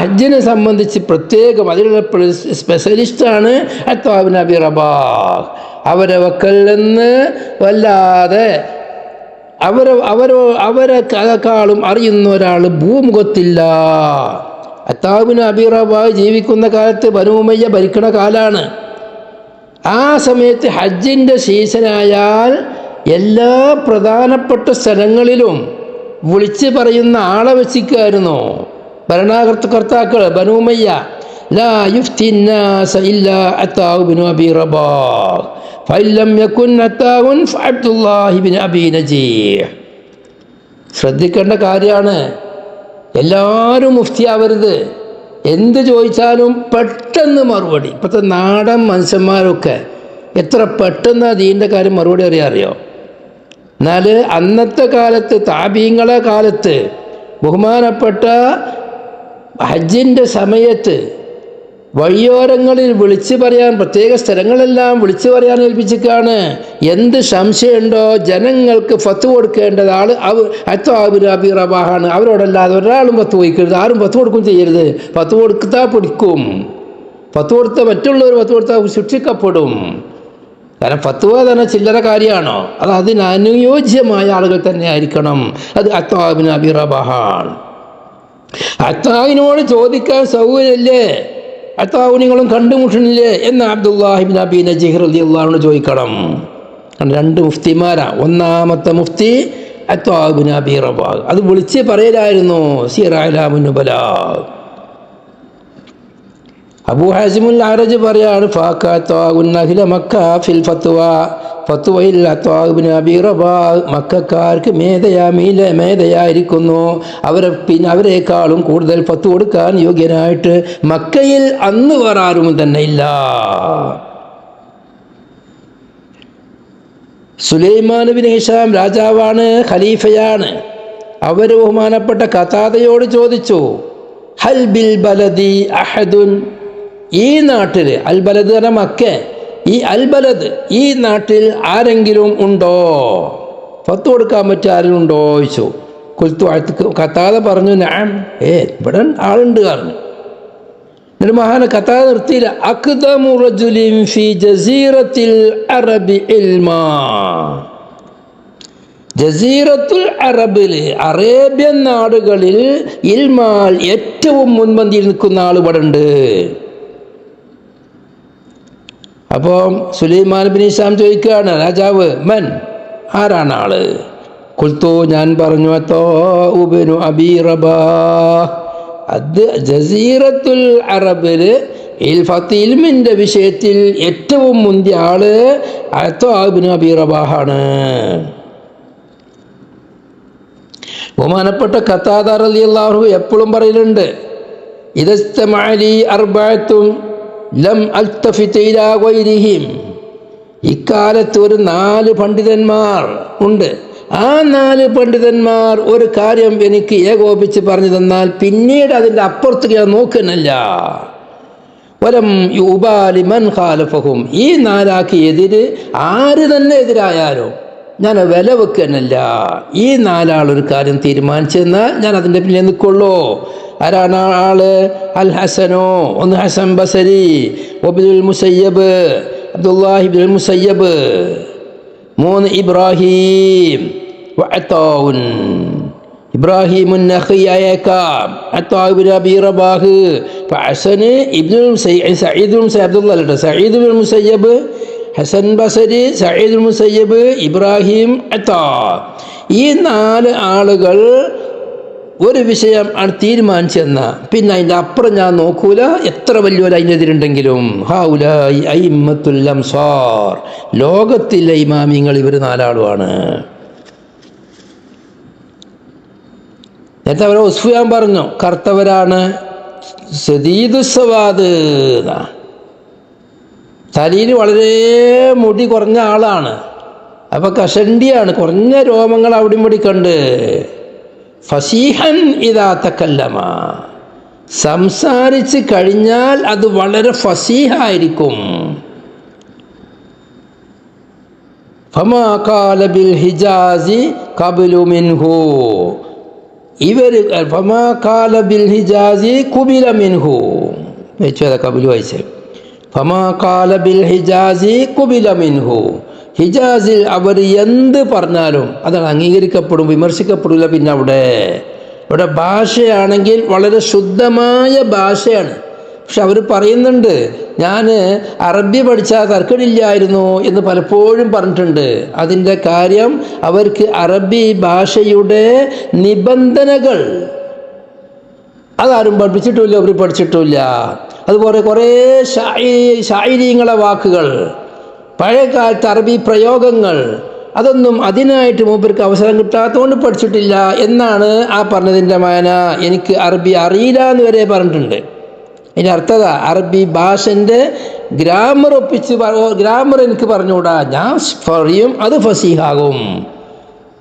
ഹജ്ജിനെ സംബന്ധിച്ച് പ്രത്യേകം അതിലുള്ള സ്പെഷ്യലിസ്റ്റാണ് അത്താഹ് ഇബ്നു അബീ റബാഹ്. അവരെ വക്കൽ നിന്ന് വല്ലാതെ അവരെക്കാളും അറിയുന്ന ഒരാൾ ഭൂമുഖത്തില്ല. അത്താഹ് ഇബ്നു അബീ റബാഹ് ജീവിക്കുന്ന കാലത്ത് ബനൂ ഉമയ്യ ഭരിക്കണ കാലാണ്. ആ സമയത്ത് ഹജ്ജിൻ്റെ സീസണായാൽ എല്ലാ പ്രധാനപ്പെട്ട സ്ഥലങ്ങളിലും വിളിച്ച് പറയുന്ന ആളെ വെച്ചിക്കായിരുന്നു ഭരണകർത്താക്കൾ. ബനൂ ഉമയ്യ ലാ യുഫ്തിന്നാസ ഇല്ലാ അത്താഹ് ഇബ്നു അബീ റബാഹ് ഫഇല്ലം യകുൻ അത്താഹുൻ ഫഅബ്ദുല്ലാഹി ഇബ്നു അബീ നജീഹ്. ശ്രദ്ധിക്കേണ്ട കാര്യമാണ്, എല്ലാവരും മുഫ്തിയാവരുത്. എന്ത് ചോദിച്ചാലും പെട്ടെന്ന് മറുപടി. ഇപ്പോഴത്തെ നാടൻ മനുഷ്യന്മാരൊക്കെ എത്ര പെട്ടെന്ന് ദീൻ്റെ കാര്യം മറുപടി അറിയോ. എന്നാൽ അന്നത്തെ കാലത്ത് താബീങ്ങളെ കാലത്ത് ബഹുമാനപ്പെട്ട ഹജ്ജിൻ്റെ സമയത്ത് വഴിയോരങ്ങളിൽ വിളിച്ചു പറയാൻ, പ്രത്യേക സ്ഥലങ്ങളെല്ലാം വിളിച്ചു പറയാൻ ഏൽപ്പിച്ചിട്ടാണ്. എന്ത് സംശയമുണ്ടോ ജനങ്ങൾക്ക് ഫത്ത് കൊടുക്കേണ്ടത് അത്താഹ് ഇബ്നു അബീ റബാഹാണ്. അവരോടല്ലാതെ ഒരാളും ഫത്ത് കൊടുക്കരുത്, ആരും ഫത്ത് കൊടുക്കും ചെയ്യരുത്. ഫത്ത് കൊടുത്താൽ പിടിക്കും, ഫത്ത് കൊടുത്താൽ മറ്റുള്ളവർ ഫത്ത് കൊടുത്താൽ ശിക്ഷിക്കപ്പെടും. കാരണം ഫത്വ തന്നെ ചില്ലറ കാര്യമാണോ? അത് അതിനനുയോജ്യമായ ആളുകൾ തന്നെ ആയിരിക്കണം. അത് അത്താഹ് ഇബ്നു അബീ റബാഹാണ്. അത്താഹിനോട് ചോദിക്കാൻ സൗകര്യമില്ലേ, അത്താഹു നിങ്ങളും കണ്ടുമുട്ടണില്ലേ എന്ന് അബ്ദുല്ലാഹി ഇബ്നു അബീ നജീഹ് റളിയല്ലാഹു അൻഹു ചോദിക്കണം. രണ്ട് മുഫ്തിമാരാ. ഒന്നാമത്തെ മുഫ്തി അത്താഹ് ഇബ്നു അബീ റബാഹ്. അത് വിളിച്ച് പറയലായിരുന്നു സിയർ അഅ്ലാമുൻ നുബലാ. അബൂ ഹാസിമുൽ അറജ് പറയാണ്, ഫിൽ ഫത്വ, ഫത്വയിൽ അത്താഹ് ഇബ്നു അബീ റബാഹ് മക്കക്കാർക്ക് മേധയായിരിക്കുന്നു. അവരെക്കാളും കൂടുതൽ ഫത്വ കൊടുക്കാൻ യോഗ്യനായിട്ട് മക്കയിൽ അന്ന് വേറാരും തന്നെ ഇല്ല. സുലൈമാൻ ബിൻ ഹിശാം രാജാവാണ്, ഖലീഫയാണ്. അവർ ബഹുമാനപ്പെട്ട ഖതാദയോട് ചോദിച്ചു, ഹൽ ബിൽ ബലദി അഹദുൻ, ഈ നാട്ടിൽ അൽ ബലദ് എന്ന മക്ക, ഈ അൽ ബലദ് ഈ നാട്ടിൽ ആരെങ്കിലും ഉണ്ടോ, ഫത്ത് കൊടുക്കാൻ പറ്റിയ ആരെങ്കിലും ഉണ്ടോ ചോദിച്ചു. ഖതാദ പറഞ്ഞു, നഅം, ഇവിടെ ആളുണ്ട് പറഞ്ഞു. എന്നിട്ട് മഹാൻ ഖതാദ നിർത്തിയില്ല. അഖ്ദമു റജുലിൻ ഫി ജസീറത്തിൽ അറബി ഇൽമാ, ജസീറത്തുൽ അറബിൽ അറേബ്യൻ നാടുകളിൽ ഇൽമാൽ ഏറ്റവും മുൻപന്തിയിൽ നിൽക്കുന്ന ആൾ ഇവിടെ ഉണ്ട്. അപ്പോൾ സുലൈമാൻ ബിൻ ഹിശാം ചോദിക്കുകയാണ്, രാജാവ്, മൻ, ആരാണ് ആള്? ഖുൽതു, ഞാൻ പറഞ്ഞു, അത്താഹ് ഇബ്നു അബീ റബാഹ്. അത് ജസീറത്തുൽ അറബിൽ ഇൽമിൻ്റെ വിഷയത്തിൽ ഏറ്റവും മുന്തിയ ആള് അത്താഹ് ഇബ്നു അബീ റബാഹാണ്. ബഹുമാനപ്പെട്ട ഖതാദ റളിയല്ലാഹു അൻഹു എപ്പോഴും പറയുന്നുണ്ട്, ഇദസ്തമഅലി അർബഅത്തും ലം അൽതഫിത ഇലാ ഗൈരിഹിം. ഇക്കാലത്ത് ഒരു 4 പണ്ഡിതന്മാർ ഉണ്ട്, ആ 4 പണ്ഡിതന്മാർ ഒരു കാര്യം എനിക്ക് ഏകോപിച്ച് പറഞ്ഞു തന്നാൽ പിന്നീട് അതിൻ്റെ അപ്പുറത്തേക്ക് ഞാൻ നോക്കുന്നില്ല. വലം യുബാലി മൻ ഖാലഫഹും, ഈ 4 എതിര് ആര് തന്നെ എതിരായാലും ഞാൻ വില വെക്കുന്നില്ല. ഈ 4 ഒരു കാര്യം തീരുമാനിച്ചെന്നാൽ ഞാൻ അതിൻ്റെ പിന്നിൽ നിൽക്കുള്ളൂ. ആരാണ് ആള്? അൽ ഹസനോ, ഒന്ന് ഹസൻ ബസരി, ഇബ്നുൽ മുസയ്യബ്, അബ്ദുല്ലാഹി ഇബ്നുൽ മുസയ്യബ്, 3 ഇബ്രാഹിം, വഅതാഉൻ, ഇബ്രാഹിമുൻ നഖിയയേക്കാം, അതാഉ ബിൻ അബീ റബാഹ്, ഹസൻ ഇബ്നുൽ മുസയ്യബ്, സഈദ് ഇബ്നുൽ മുസയ്യബ്, അബ്ദുല്ലാഹ് സഈദ് ഇബ്നുൽ മുസയ്യബ്, ഹസൻ ബസരി, സഈദ് മുസയ്യബ്, ഇബ്രാഹിം, അതാ. ഈ 4 ആളുകൾ ഒരു വിഷയം ആണ് തീരുമാനിച്ചെന്ന പിന്നെ അതിൻ്റെ അപ്പുറം ഞാൻ നോക്കൂല, എത്ര വലിയൊരു അതിനെതിരുണ്ടെങ്കിലും. ഹൗലായി അയിമ്മത്തുൽ അംസാർ, ലോകത്തിലെ ഇമാമിങ്ങൾ ഇവർ 4 ആളുമാണ്. നേരത്തെ അവരെ ഉസ്ഫിയാൻ പറഞ്ഞു, കറുത്തവരാണ്, സദീദുസ്സവാദ്, തലയിൽ വളരെ മുടി കുറഞ്ഞ ആളാണ്, അപ്പോൾ കഷണ്ടിയാണ്, കുറഞ്ഞ രോമങ്ങൾ അവിടെയും ഇവിടെ കണ്ട്. ഫസീഹൻ ഇദാ തകല്ലമ, സംസാരിച്ച് കഴിഞ്ഞാൽ അത് വളരെ ഫസീഹായിരിക്കും. ഫമാ ഖാല ബിൽ ഹിജാസി ഖബലു മിൻഹു, ഇവർ ഫമാ ഖാല ബിൽ ഹിജാസി ഖുബില മിൻഹു, വെച്ചത് കബിലു വായിച്ചേ. ഫമാ ഖാല ബിൽ ഹിജാസി ഖുബില മിൻഹു, ഹിജാസിൽ അവർ എന്ത് പറഞ്ഞാലും അതാണ് അംഗീകരിക്കപ്പെടും, വിമർശിക്കപ്പെടില്ല. പിന്നെ അവിടെ ഭാഷയാണെങ്കിൽ വളരെ ശുദ്ധമായ ഭാഷയാണ്. പക്ഷെ അവർ പറയുന്നുണ്ട്, ഞാൻ അറബി പഠിച്ചാൽ തർക്കമില്ലായിരുന്നു എന്ന് പലപ്പോഴും പറഞ്ഞിട്ടുണ്ട്. അതിൻ്റെ കാര്യം അവർക്ക് അറബി ഭാഷയുടെ നിബന്ധനകൾ അതാരും പഠിപ്പിച്ചിട്ടുമില്ല, അവർ പഠിച്ചിട്ടുമില്ല. അതുപോലെ കുറേ ശായിരീങ്ങളെ വാക്കുകൾ, പഴയ കാലത്ത് അറബി പ്രയോഗങ്ങൾ, അതൊന്നും അതിനായിട്ട് മൂപ്പർക്ക് അവസരം കിട്ടാത്തതുകൊണ്ട് പഠിച്ചിട്ടില്ല എന്നാണ് ആ പറഞ്ഞതിൻ്റെ മാന. എനിക്ക് അറബി അറിയില്ല എന്ന് വരെ പറഞ്ഞിട്ടുണ്ട്. അതിൻ്റെ അർത്ഥത അറബി ഭാഷൻ്റെ ഗ്രാമർ ഗ്രാമർ എനിക്ക് പറഞ്ഞുകൂടാ, ഞാൻ പറയും, അത് ഫസീഹാകും.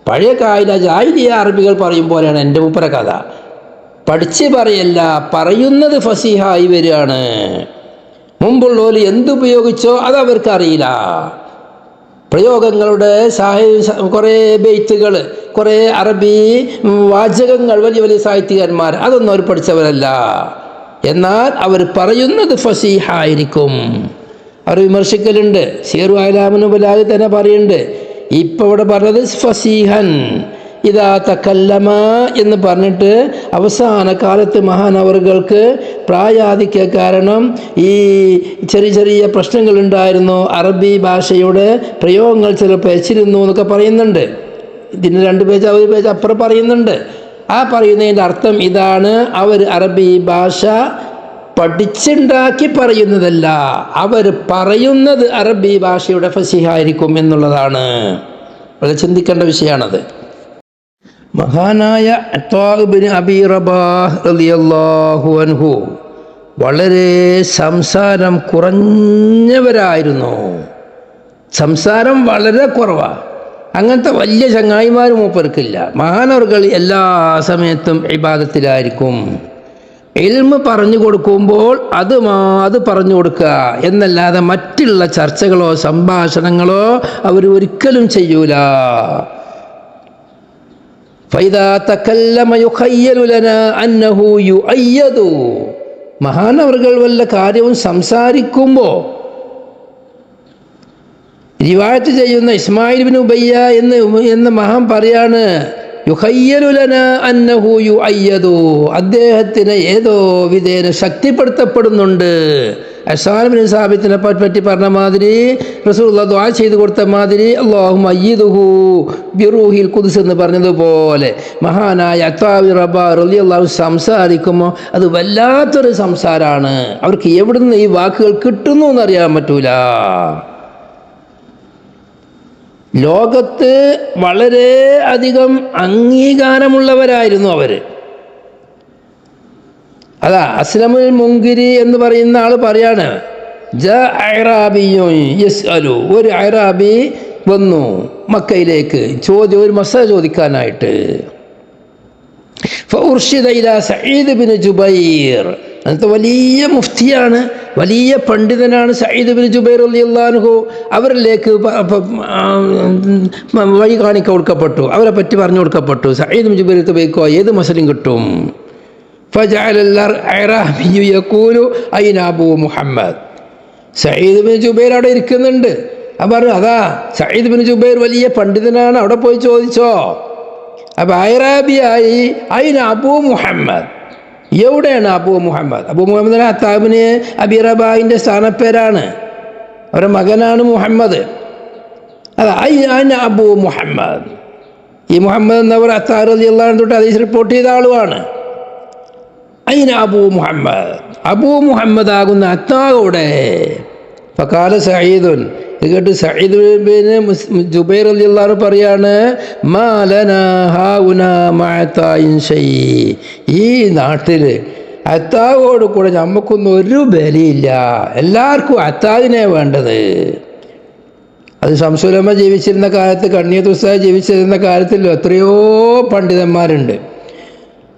പഴയ കാല ജാഹിലിയ അറബികൾ പറയും പോലെയാണ് എൻ്റെ മൂപ്പര കഥ. പഠിച്ച് പറയല്ല, പറയുന്നത് ഫസീഹായി വരികയാണ്. മുമ്പുള്ളവർ എന്തുപയോഗിച്ചോ അതവർക്കറിയില്ല. പ്രയോഗങ്ങളുടെ കുറേ ബെയ്ത്തുകൾ, കുറേ അറബി വാചകങ്ങൾ, വലിയ വലിയ സാഹിത്യകാരന്മാർ, അതൊന്നും അവർ പഠിച്ചവരല്ല. എന്നാൽ അവർ പറയുന്നത് ഫസീഹായിരിക്കും. അവർ വിമർശിക്കലുണ്ട്. സീറു അലാമിന് ബലാഗ് തന്നെ പറയുന്നുണ്ട്. ഇപ്പോൾ ഇവിടെ പറഞ്ഞത് ഫസീഹൻ ഇദാ തകല്ലമ എന്ന് പറഞ്ഞിട്ട് അവസാന കാലത്ത് മഹാനവറുകൾക്ക് പ്രായാധിക്യ കാരണം ഈ ചെറിയ ചെറിയ പ്രശ്നങ്ങളുണ്ടായിരുന്നു. അറബി ഭാഷയുടെ പ്രയോഗങ്ങൾ ചിലപ്പോൾ വെച്ചിരുന്നു എന്നൊക്കെ പറയുന്നുണ്ട്. ഇതിന് 2 പേജ് 1 പേജ് അപ്പുറം പറയുന്നുണ്ട്. ആ പറയുന്നതിൻ്റെ അർത്ഥം ഇതാണ്, അവർ അറബി ഭാഷ പഠിച്ചുണ്ടാക്കി പറയുന്നതല്ല, അവർ പറയുന്നത് അറബി ഭാഷയുടെ ഫസീഹായിരിക്കും എന്നുള്ളതാണ്. വളരെ ചിന്തിക്കേണ്ട വിഷയമാണത്. മഹാനായ അത്വാ ബിൻ അബീ റബാഹ് റളിയല്ലാഹു അൻഹു വളരെ സംസാരം കുറഞ്ഞവരായിരുന്നു. സംസാരം വളരെ കുറവാണ്. അങ്ങനത്തെ വലിയ ചങ്ങായിമാർ മൂപ്പർക്കില്ല. മഹാനവറുകൾ എല്ലാ സമയത്തും ഇബാദത്തിലായിരിക്കും. ഇൽമ് പറഞ്ഞു കൊടുക്കുമ്പോൾ അത് പറഞ്ഞു കൊടുക്കുക എന്നല്ലാതെ മറ്റുള്ള ചർച്ചകളോ സംഭാഷണങ്ങളോ അവർ ഒരിക്കലും ചെയ്യൂല. ഫൈദാ തകല്ലമ യുഖയ്യലു ലനാ അന്നഹു യുഅയ്യദു, മഹാനവറുകൾ വല്ല കാര്യവും സംസാരിക്കുമ്പോൾ റിവായത്ത് ചെയ്യുന്ന ഇസ്മായിൽ ബിൻ ഉബയ്യ എന്ന മഹാൻ പറയാണ്, യുഖയ്യലു ലനാ അന്നഹു യുഅയ്യദു, അദ്ദേഹത്തിന് ഏതോ വിധേന ശക്തിപ്പെടുത്തപ്പെടുന്നുണ്ട്. ഹസ്സാൻ ബിൻ സാബിത്തിനെ പറ്റി പറഞ്ഞ മാതിരി, റസൂലുള്ളാഹി ദുആ ചെയ്തു കൊടുത്ത മാതിരി, അല്ലാഹുമ്മ അയ്യിദുഹു ബിറൂഹിൽ ഖുദ്സ് എന്ന് പറഞ്ഞതുപോലെ മഹാനായ അത്വാ റബാഹ് റളിയല്ലാഹു സംസാരിക്കുമ്പോൾ അത് വല്ലാത്തൊരു സംസാരമാണ്. അവർക്ക് എവിടുന്ന് ഈ വാക്കുകൾ കിട്ടുന്നു എന്നറിയാൻ പറ്റൂല. ലോകത്ത് വളരെ അധികം അംഗീകാരമുള്ളവരായിരുന്നു അവർ. അതാ അസ്ലമുൽ മുൻകിരി എന്ന് പറയുന്ന ആൾ പറയാണ്, ഒരു അറാബി വന്നു മക്കയിലേക്ക് ഒരു മസല ചോദിക്കാനായിട്ട്. ഫഉർഷിദ ഇലാ സഈദ് ബിൻ ജുബൈർ, അങ്ങനത്തെ വലിയ മുഫ്തിയാണ്, വലിയ പണ്ഡിതനാണ് സഈദ് ബിൻ ജുബൈർ റളിയല്ലാഹു അൻഹു. അവരിലേക്ക് വഴി കൊടുക്കപ്പെട്ടു, അവരെ പറ്റി പറഞ്ഞു കൊടുക്കപ്പെട്ടു. സഈദ് ബിൻ ജുബൈർക്ക് പോയിക്കോ, ഏത് മസലും കിട്ടും. ഫജഅല അഅ്റാബിയ്യു യഖൂലു അയ്ന അബൂ മുഹമ്മദ്. സഈദ് ബിൻ ജുബൈർ അവിടെ ഇരിക്കുന്നുണ്ട്. അപ്പം പറഞ്ഞു, അതാ സഈദ് ബിൻ ജുബൈർ വലിയ പണ്ഡിതനാണ്, അവിടെ പോയി ചോദിച്ചോ. അപ്പം അഅ്റാബിയായി അയ്ന അബൂ മുഹമ്മദ്, എവിടെയാണ് അബൂ മുഹമ്മദ്? അബൂ മുഹമ്മദ് അത്താബിന് അബി റബാഹിൻ്റെ സ്ഥാനപ്പേരാണ്, അവരുടെ മകനാണ് മുഹമ്മദ്. അതാ അയ്ന അബൂ മുഹമ്മദ്. ഈ മുഹമ്മദ് എന്നവർ അത്താർ റളിയല്ലാഹു അൻഹു തൊട്ട് ഹദീസ് റിപ്പോർട്ട് ചെയ്ത ആളുമാണ്. അയ്ന അബൂ മുഹമ്മദ്, അബൂ മുഹമ്മദ് ആകുന്ന അത്താവിടെ. ഫഖാല സഈദുൻ, ഇത് കേട്ട് സഈദ് ബിൻ ജുബൈർ റളിയല്ലാഹു അൻഹു പറയാണ്, മാ ലനാ ഹൗനാ മഅതാഇൻ ഷൈ, ഈ നാട്ടിൽ അത്താവോട് കൂടെ നമുക്കൊന്നും ഒരു ബലിയില്ല, എല്ലാവർക്കും അത്താവിനെ വേണ്ടത്. അത് ശംസുലമ ജീവിച്ചിരുന്ന കാലത്ത്, കണ്ണിയത്ത് ഉസ്താദ് ജീവിച്ചിരുന്ന കാലത്തിൽ എത്രയോ പണ്ഡിതന്മാരുണ്ട്.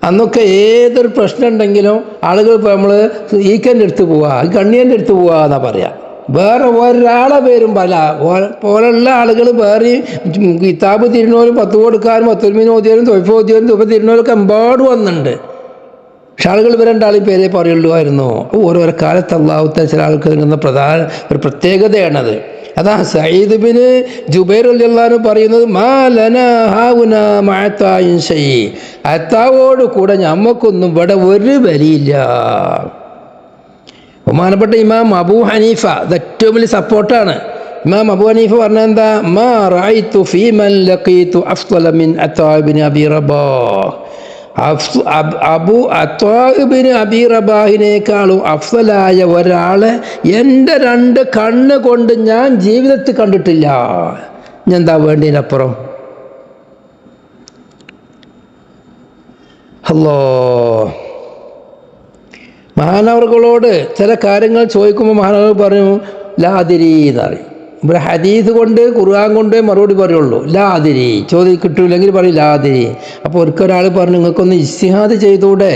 അന്നൊക്കെ ഏതൊരു പ്രശ്നം ഉണ്ടെങ്കിലും ആളുകൾ ഇപ്പോൾ നമ്മൾ ഈക്കൻ്റെ അടുത്ത് പോവുക, കണ്ണിയൻ്റെ അടുത്ത് പോവുക എന്നാണ് പറയാം. വേറെ ഒരാളെ പേരും പല പോലുള്ള ആളുകൾ വേറെ കിതാബ് തിരുന്നോരും 10 കൊടുക്കാനും 10 ഓതിയാലും 9 ഓതിയാലും 9 തിരുന്നോരൊക്കെ എമ്പാട് വന്നിട്ടുണ്ട്. പക്ഷെ ആളുകൾ ഇവരണ്ടാളും പേരേ പറയുള്ളൂമായിരുന്നു. ഓരോരോ കാലത്ത് അള്ളാഹുത്തെ ചില ആൾക്ക് കിട്ടുന്ന പ്രധാന ഒരു പ്രത്യേകതയാണത്. അതാ സഈദ് ബിൻ ജുബൈർ റളിയല്ലാഹു അൻഹു പറയുന്നത്, മാ ലനാ ഹൗനാ മഅതാഇൻ ഷൈ, അത്താവോട് കൂടെ ഞമ്മക്കൊന്നും ഇവിടെ ഒരു ബലിയില്ല. ബഹുമാനപ്പെട്ട ഇമാം അബൂ ഹനീഫ ഇത് ഏറ്റവും വലിയ സപ്പോർട്ടാണ്. ഇമാം അബൂ ഹനീഫ പറഞ്ഞത് എന്താ, മാ റഅയ്തു ഫീമൻ ലഖീതു അഫ്ളല മിൻ അത്താ ഇബ്നു അബീ റബാഹ്, അത്താഇബ്നു അബീ റബാഹിനേക്കാളും അഫ്ളലായ ഒരാളെ എൻ്റെ 2 കണ്ണ് കൊണ്ട് ഞാൻ ജീവിതത്തിൽ കണ്ടിട്ടില്ല. ഞാൻ എന്താ വേണ്ടതിനപ്പുറം? അല്ലാ, മഹാനവറുകളോട് ചില കാര്യങ്ങൾ ചോദിക്കുമ്പോൾ മഹാനവർ പറഞ്ഞു ലാതിരി എന്നറിയും. ഇവിടെ ഹദീസ് കൊണ്ട് ഖുർആൻ കൊണ്ടേ മറുപടി പറയുള്ളൂ. ലാതിരി കിട്ടൂല്ലെങ്കിൽ പറയും ലാതിരി. അപ്പോൾ ഒരിക്കലൊരാൾ പറഞ്ഞു, നിങ്ങൾക്കൊന്ന് ഇസ്തിഹാദ് ചെയ്തുകൂടെ,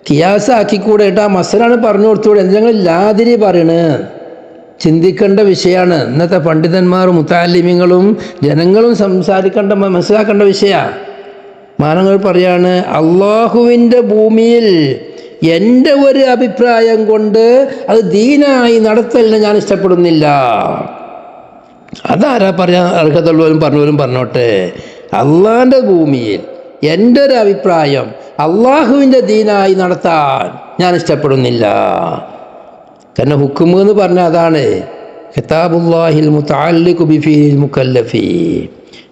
കിയാസാക്കിക്കൂടെ, ആ മസലാണ് പറഞ്ഞു കൊടുത്തുകൂടെ, എന്തെങ്കിലും ലാതിരി പറയണ്? ചിന്തിക്കേണ്ട വിഷയമാണ്. ഇന്നത്തെ പണ്ഡിതന്മാരും മുത്തഅല്ലിമീങ്ങളും ജനങ്ങളും മനസ്സിലാക്കേണ്ട വിഷയമാണ്. മാനങ്ങൾ പറയാണ്, അള്ളാഹുവിൻ്റെ ഭൂമിയിൽ എൻ്റെ ഒരു അഭിപ്രായം കൊണ്ട് അത് ദീനായി നടത്തലിനെ ഞാൻ ഇഷ്ടപ്പെടുന്നില്ല. അതാരാ പറയാൻ അർഹതയുള്ളവരും പറഞ്ഞോട്ടെ. അള്ളാഹിൻ്റെ ഭൂമിയിൽ എൻ്റെ ഒരു അഭിപ്രായം അള്ളാഹുവിൻ്റെ ദീനായി നടത്താൻ ഞാൻ ഇഷ്ടപ്പെടുന്നില്ല. കാരണം ഹുക്മ് എന്ന് പറഞ്ഞാൽ അതാണ്, കിതാബുല്ലാഹിൽ മുതഅല്ലിഖു ബിഫീൽ മുകല്ലഫി,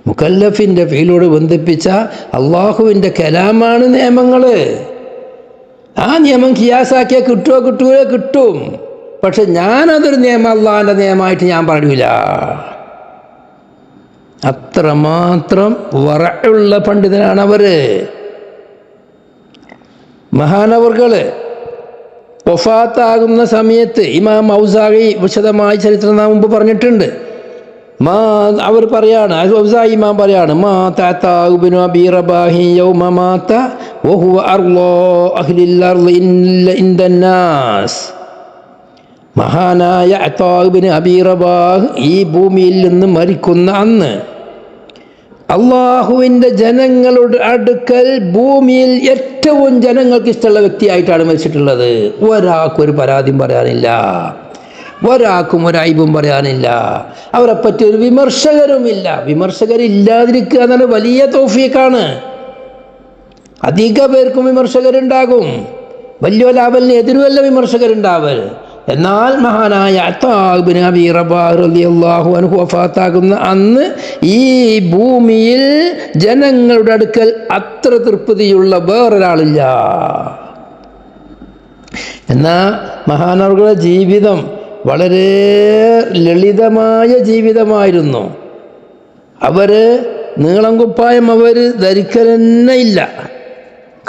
മുകല്ലഫിൻ്റെ ഫീലോട് ബന്ധിപ്പിച്ച അള്ളാഹുവിൻ്റെ കലാമാണ് നിയമങ്ങൾ. ആ നിയമം കിയാസാക്കിയാൽ കിട്ടുമോ? കിട്ടും. പക്ഷെ ഞാനതൊരു നിയമം അള്ളാഹിൻ്റെ നിയമമായിട്ട് ഞാൻ പറയൂല. അത്രമാത്രം വറഉള്ള പണ്ഡിതനാണ് അവർ. മഹാനവർകൾ വഫാത്താകുന്ന സമയത്ത് ഇമാം ഔസാഇ വിശദമായി ചരിത്രം നാം മുമ്പ് പറഞ്ഞിട്ടുണ്ട്. അവർ പറയാണ്, ഔസാഇ ഇമാം പറയാണ്, മാ തഅതാ ഇബ്നു അബീ റബാഹി യൗമ മാത വഹുവ അർളാ അഹ്ലിൽ അർളി ഇൻദന്നാസ്. മഹാനായ അതാ ഇബ്നു അബീ റബാഹ് ഈ ഭൂമിയിൽ നിന്ന് മരിക്കുന്ന അന്ന് അള്ളാഹുവിൻ്റെ ജനങ്ങളുടെ അടുക്കൽ ഭൂമിയിൽ ഏറ്റവും ജനങ്ങൾക്ക് ഇഷ്ടമുള്ള വ്യക്തിയായിട്ടാണ് മരിച്ചിട്ടുള്ളത്. ഒരാൾക്കൊരു പരാതിയും പറയാനില്ല, ഒരാൾക്കും ഒരൈബും പറയാനില്ല, അവരെപ്പറ്റി ഒരു വിമർശകരുമില്ല. വിമർശകരില്ലാതിരിക്കുക എന്നാൽ വലിയ തൗഫീഖാണ്. അധിക പേർക്കും വിമർശകരുണ്ടാകും, വലിയ ലാഭലിന് എതിരുമല്ല വിമർശകരുണ്ടാവൽ. എന്നാൽ മഹാനായ അതാ ഇബ്നു അബീ റബാഹ് റളിയല്ലാഹു അൻഹു വഫാത്താകുന്ന അന്ന് ഈ ഭൂമിയിൽ ജനങ്ങളുടെ അടുക്കൽ അത്ര തൃപ്തിയുള്ള വേറൊരാളില്ല. എന്നാൽ മഹാനവറുകളുടെ ജീവിതം വളരെ ലളിതമായ ജീവിതമായിരുന്നു. അവർ നീളം കുപ്പായം അവർ ധരിക്കൽ തന്നെ ഇല്ല,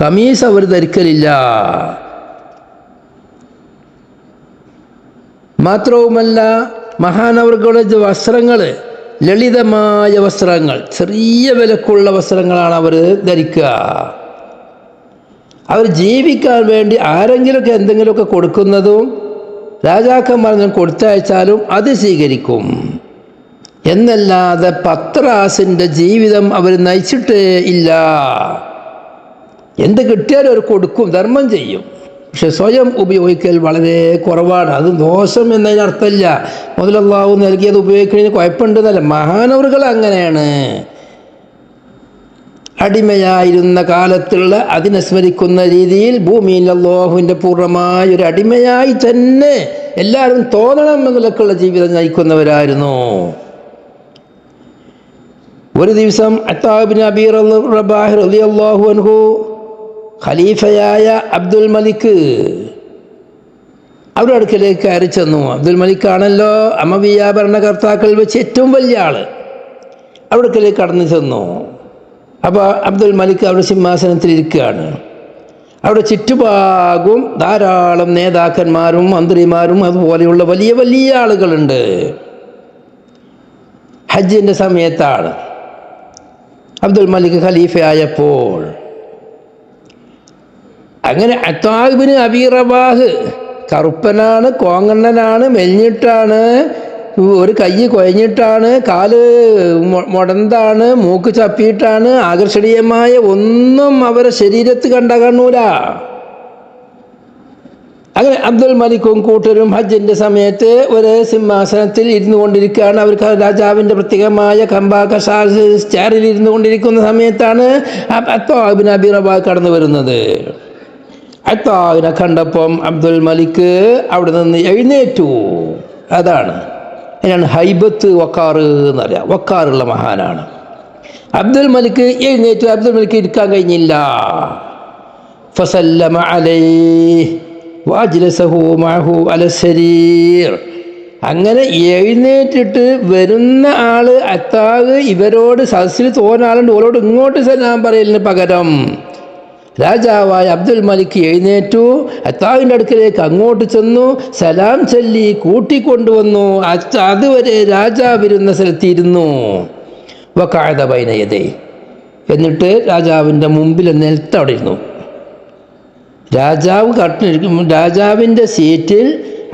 കമീസ് അവർ ധരിക്കലില്ല. മാത്രവുമല്ല മഹാനവറുകളുടെ വസ്ത്രങ്ങൾ ലളിതമായ വസ്ത്രങ്ങൾ, ചെറിയ വിലക്കുള്ള വസ്ത്രങ്ങളാണ് അവർ ധരിക്കുക. അവർ ജീവിക്കാൻ വേണ്ടി ആരെങ്കിലുമൊക്കെ എന്തെങ്കിലുമൊക്കെ കൊടുക്കുന്നതും രാജാക്കന്മാർ കൊടുത്തയച്ചാലും അത് സ്വീകരിക്കും എന്നല്ലാതെ പത്രാസിൻ്റെ ജീവിതം അവർ നയിച്ചിട്ടേ ഇല്ല. എന്ത് കിട്ടിയാലും അവർ കൊടുക്കും, ധർമ്മം ചെയ്യും. പക്ഷെ സ്വയം ഉപയോഗിക്കൽ വളരെ കുറവാണ്. അത് ദോഷം എന്നതിനർത്ഥമില്ല. മുതലല്ലാഹു നൽകിയത് ഉപയോഗിക്കുന്നതിന് കുഴപ്പമുണ്ടെന്നല്ല, മഹാനവറുകൾ അങ്ങനെയാണ്. അടിമയായിരുന്ന കാലത്തുള്ള അതിനെ സ്മരിക്കുന്ന രീതിയിൽ ഭൂമിയിൽ അല്ലാഹുവിൻ്റെ പൂർണ്ണമായ ഒരു അടിമയായി തന്നെ എല്ലാവരും തോന്നണം എന്നൊക്കെയുള്ള ജീവിതം നയിക്കുന്നവരായിരുന്നു. ഒരു ദിവസം അത്താ ഇബ്നു അബീ റബാഹ് റളിയല്ലാഹു അൻഹു ഖലീഫയായ അബ്ദുൽ മലിക് അവരുടെ അടുക്കലേക്ക് കയറി ചെന്നു. അബ്ദുൽ മലിക്കാണല്ലോ അമവിയ ഭരണകർത്താക്കൾ വെച്ച് ഏറ്റവും വലിയ ആള്. അവിടെ അടുക്കലേക്ക് കടന്നു ചെന്നു. അപ്പോൾ അബ്ദുൽ മലിക് അവിടെ സിംഹാസനത്തിൽ ഇരിക്കുകയാണ്. അവിടെ ചുറ്റുഭാഗവും ധാരാളം നേതാക്കന്മാരും മന്ത്രിമാരും അതുപോലെയുള്ള വലിയ വലിയ ആളുകളുണ്ട്. ഹജ്ജിൻ്റെ സമയത്താണ് അബ്ദുൽ മലിക് ഖലീഫയായപ്പോൾ. അങ്ങനെ അത്താ ഇബ്നു അബീ റബാഹ് കറുപ്പനാണ്, കോങ്ങണ്ണനാണ്, മെലിഞ്ഞിട്ടാണ്, ഒരു കൈ കുഴഞ്ഞിട്ടാണ്, കാല് മുടന്താണ്, മൂക്ക് ചപ്പിയിട്ടാണ്, ആകർഷണീയമായ ഒന്നും അവരെ ശരീരത്ത് കാണൂല. അങ്ങനെ അബ്ദുൽ മലിക്കും കൂട്ടരും ഹജ്ജിൻ്റെ സമയത്ത് ഒരു സിംഹാസനത്തിൽ ഇരുന്നു കൊണ്ടിരിക്കുകയാണ്. അവർക്ക് രാജാവിൻ്റെ പ്രത്യേകമായ ചെയറിൽ ഇരുന്നു കൊണ്ടിരിക്കുന്ന സമയത്താണ് അത്താ ഇബ്നു അബീ റബാഹ് കടന്നു വരുന്നത്. അത്താവിനെ കണ്ടപ്പം അബ്ദുൽ മലിക് അവിടെ നിന്ന് എഴുന്നേറ്റു. അതാണ് ഹൈബത്ത് വക്കാറ് എന്നറിയാം. വക്കാറുള്ള മഹാനാണ് അബ്ദുൽ മലിക്. എഴുന്നേറ്റു. അബ്ദുൽ മലിക് ഇരിക്കാൻ കഴിഞ്ഞില്ല. ഫസല്ലമ അലൈഹി വഅജ്ലസഹു മഅഹു അലസ്സരീർ. അങ്ങനെ എഴുന്നേറ്റിട്ട് വരുന്ന ആള് അത്താവ് ഇവരോട് സദസ്സിൽ തോന്നാളുണ്ട്, ഓരോട് ഇങ്ങോട്ട് സലാം പറയലിന് പകരം രാജാവായ അബ്ദുൽ മലിക് എഴുന്നേറ്റു. അത്താവിൻ്റെ അടുക്കലേക്ക് അങ്ങോട്ട് ചെന്നു, സലാം ചൊല്ലി കൂട്ടിക്കൊണ്ടുവന്നു. അതുവരെ രാജാവിരുന്ന സ്ഥലത്തിരുന്നു. വഖഅദ ബൈന യദൈഹി. എന്നിട്ട് രാജാവിൻ്റെ മുമ്പിൽ നിലത്തവിടെ ഇരുന്നു. രാജാവ് രാജാവിൻ്റെ സീറ്റിൽ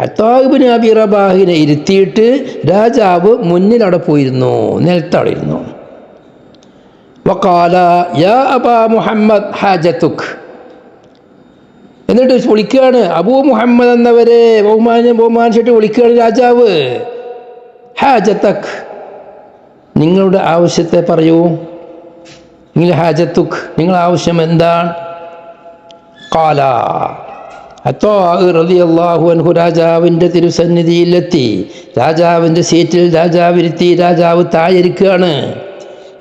അത്താ ഇബ്നു അബീ റബാഹിനെ ഇരുത്തിയിട്ട് രാജാവ് മുന്നിൽ അവിടെ പോയിരുന്നു, നിലത്തവിടെ ഇരുന്നു. വഖാല യാ അബാ മുഹമ്മദ് ഹാജത്തുക്. എന്നിട്ട് വിളിക്കുകയാണ്, അബൂ മുഹമ്മദ് എന്നവരെ ബഹുമാനിച്ചിട്ട് വിളിക്കുകയാണ് രാജാവ്. ഹാജത്തക്, നിങ്ങളുടെ ആവശ്യത്തെ പറയൂ. നിങ്ങൾ ഹാജത്തുക്, നിങ്ങളുടെ ആവശ്യം എന്താണ്? ഖാല അത്താ റളിയല്ലാഹു അൻഹു രാജാവിൻ്റെ തിരുസന്നിധിയിലെത്തി. രാജാവിൻ്റെ സീറ്റിൽ രാജാവിരുത്തി. രാജാവ് താഴെയിരിക്കുകയാണ്.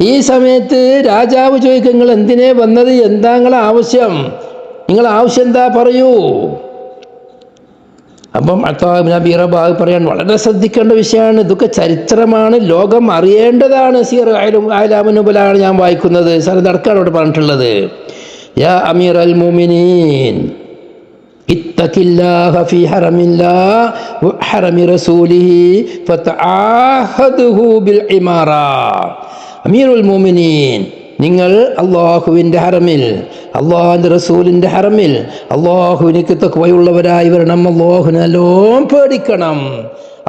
ഈ സമയത്ത് രാജാവ് ചോദിക്കും, നിങ്ങൾ എന്തിനേ വന്നത്? എന്താ നിങ്ങളെ ആവശ്യം? നിങ്ങളെ ആവശ്യം എന്താ പറയൂ. അപ്പം അത്താ ഇബ്നു അബീ റബാഹ് പറയാൻ വളരെ ശ്രദ്ധിക്കേണ്ട വിഷയമാണ്. ഇതൊക്കെ ചരിത്രമാണ്, ലോകം അറിയേണ്ടതാണ്. സീർ അഅ്ലാമുൻ നുബലാണ് ഞാൻ വായിക്കുന്നത്. സനദടക്കാണ് അവിടെ പറഞ്ഞിട്ടുള്ളത്. യാ അമീറൽ മുഅ്മിനീൻ ഇത്തഖില്ലാഹ ഫീ ഹറമില്ലാഹി വഹറമി റസൂലിഹി ഫതആഹദഹു ബിൽ ഇമാറ. അമീറുൽ മുഅ്മിനീൻ, നിങ്ങൾ അള്ളാഹുവിൻ്റെ ഹറമിൽ, അള്ളാഹുവിൻ്റെ റസൂലിൻ്റെ ഹറമിൽ അള്ളാഹുവിനേക്ക് തഖ്വയുള്ളവരായി വരണം. അള്ളാഹുവിനെ നല്ലോണം പേടിക്കണം.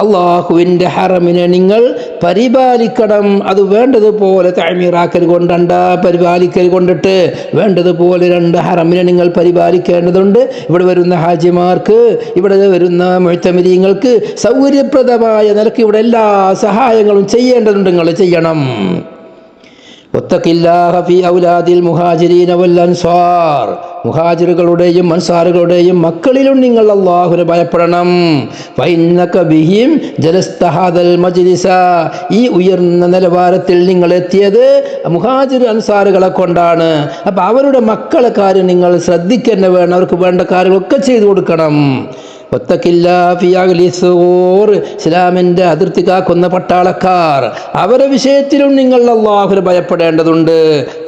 അള്ളാഹുവിൻ്റെ ഹറമിനെ നിങ്ങൾ പരിപാലിക്കണം. അത് വേണ്ടതുപോലെ തഅമീറാക്കൽ കൊണ്ടണ്ട, പരിപാലിക്കൽ കൊണ്ടിട്ട് വേണ്ടതുപോലെ രണ്ട് ഹറമിനെ നിങ്ങൾ പരിപാലിക്കേണ്ടതുണ്ട്. ഇവിടെ വരുന്ന ഹാജിമാർക്ക്, ഇവിടെ വരുന്ന മുഅ്തമിരീങ്ങൾക്ക് സൗകര്യപ്രദമായ നിലക്ക് ഇവിടെ എല്ലാ സഹായങ്ങളും ചെയ്യേണ്ടതുണ്ട്, നിങ്ങൾ ചെയ്യണം. വത്തഖില്ലാഹ ഫീ ഔലാദിൽ മുഹാജിരീന വൽ അൻസാർ. മുഹാജിറുകളുടെയും അൻസാറുകളുടെയും മക്കളിലും നിങ്ങൾ അല്ലാഹുവിനെ ഭയപ്പെടണം. ഫഇന്നക ബിഹിം ജലസ്ത ഹാദൽ മജ്ലിസ. ഈ ഉയർന്ന നിലവാരത്തിൽ നിങ്ങൾ എത്തിയത് മുഹാജിർ അൻസാറുകളെ കൊണ്ടാണ്. അപ്പം അവരുടെ മക്കളെ കാര്യം നിങ്ങൾ ശ്രദ്ധിക്കുക വേണം. അവർക്ക് വേണ്ട കാര്യങ്ങളൊക്കെ ചെയ്തു കൊടുക്കണം. ഇസ്ലാമിൻ്റെ അതിർത്തി കാക്കുന്ന പട്ടാളക്കാർ, അവരുടെ വിഷയത്തിലും നിങ്ങൾ അല്ലാഹുവിനെ ഭയപ്പെടേണ്ടതുണ്ട്.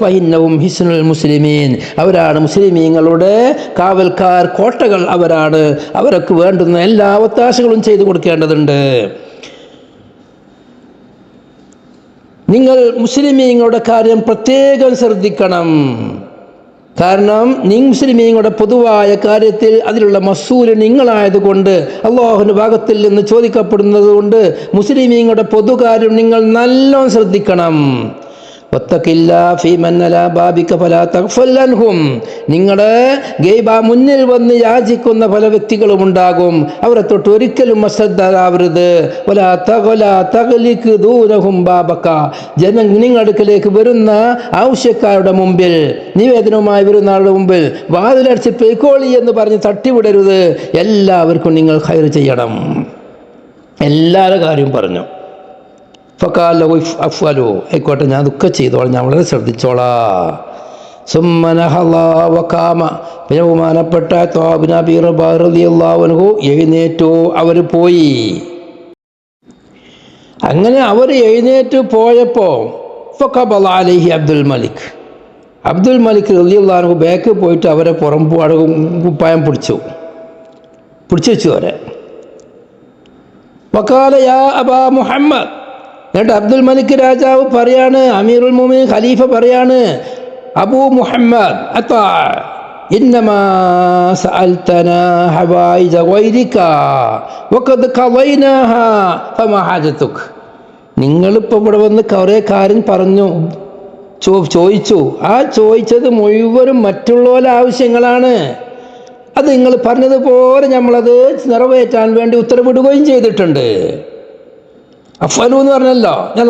ഫഇന്നഹും ഹിസ്നുൽ മുസ്ലിമീൻ. അവരാണ് മുസ്ലിമീങ്ങളുടെ കാവൽക്കാർ, കോട്ടകൾ അവരാണ്. അവർക്ക് വേണ്ടുന്ന എല്ലാ അവകാശങ്ങളും ചെയ്തു കൊടുക്കേണ്ടതുണ്ട്. നിങ്ങൾ മുസ്ലിമീങ്ങളുടെ കാര്യം പ്രത്യേകം ശ്രദ്ധിക്കണം. കാരണം മുസ്ലിമീങ്ങളുടെ പൊതുവായ കാര്യത്തിൽ അതിലുള്ള മസൂല് നിങ്ങളായതുകൊണ്ട്, അള്ളാഹുവിൻ്റെ ഭാഗത്തിൽ നിന്ന് ചോദിക്കപ്പെടുന്നത് കൊണ്ട് മുസ്ലിമീങ്ങളുടെ പൊതുകാര്യം നിങ്ങൾ നല്ലോണം ശ്രദ്ധിക്കണം. നിങ്ങളുടെ മുന്നിൽ വന്ന് യാചിക്കുന്ന പല വ്യക്തികളും ഉണ്ടാകും. അവരെ തൊട്ട് ഒരിക്കലും അശ്രദ്ധരാവരുത്. നിങ്ങളുടെ അടുക്കലേക്ക് വരുന്ന ആവശ്യക്കാരുടെ മുമ്പിൽ, നിവേദനവുമായി വരുന്ന ആളുടെ മുമ്പിൽ വാതിലടച്ച് പേക്കോളി എന്ന് പറഞ്ഞ് തട്ടിവിടരുത്. എല്ലാവർക്കും നിങ്ങൾ ഖൈർ ചെയ്യണം. എല്ലാവരുടെ കാര്യം പറഞ്ഞു. ഫക്കാലോ അഫ്വലോ, ആയിക്കോട്ടെ, ഞാൻ ദുഃഖം ചെയ്തോളാം, ഞാൻ വളരെ ശ്രദ്ധിച്ചോളാം. സുമ്മനഹലാവകാമ, പിന്നെ ബഹുമാനപ്പെട്ട എഴുന്നേറ്റു. അവർ പോയി. അങ്ങനെ അവർ എഴുന്നേറ്റ് പോയപ്പോൾ ഫഖബല അലൈഹി അബ്ദുൽ മലിക് റളിയല്ലാഹു അൻഹു ബാക്ക് പോയിട്ട് അവരെ കുപ്പായം പിടിച്ചു വെച്ചു അവരെ. വഖാല യാ അബാ മുഹമ്മദ്, എന്നിട്ട് അബ്ദുൽ മലിക് രാജാവ് പറയാണ്, അമീറുൽ മുഅ്മിനീൻ ഖലീഫ പറയാണ്, അബൂ മുഹമ്മദ് അതാ ഇന്നമാ സഅൽതനാ ഹവായിജ ഗൈരിക വഖദ് ഖളൈനാഹാ ഫമാ ഹാജതുക്. നിങ്ങളിപ്പോൾ ഇവിടെ വന്ന് കുറേ കാര്യം പറഞ്ഞു, ചോദിച്ചു. ആ ചോദിച്ചത് മുഴുവനും മറ്റുള്ളവരുടെ ആവശ്യങ്ങളാണ്. അത് നിങ്ങൾ പറഞ്ഞതുപോലെ നമ്മളത് നിറവേറ്റാൻ വേണ്ടി ഉത്തരവിടുകയും ചെയ്തിട്ടുണ്ട്. അഫ്വലു എന്ന് പറഞ്ഞല്ലോ, ഞാൻ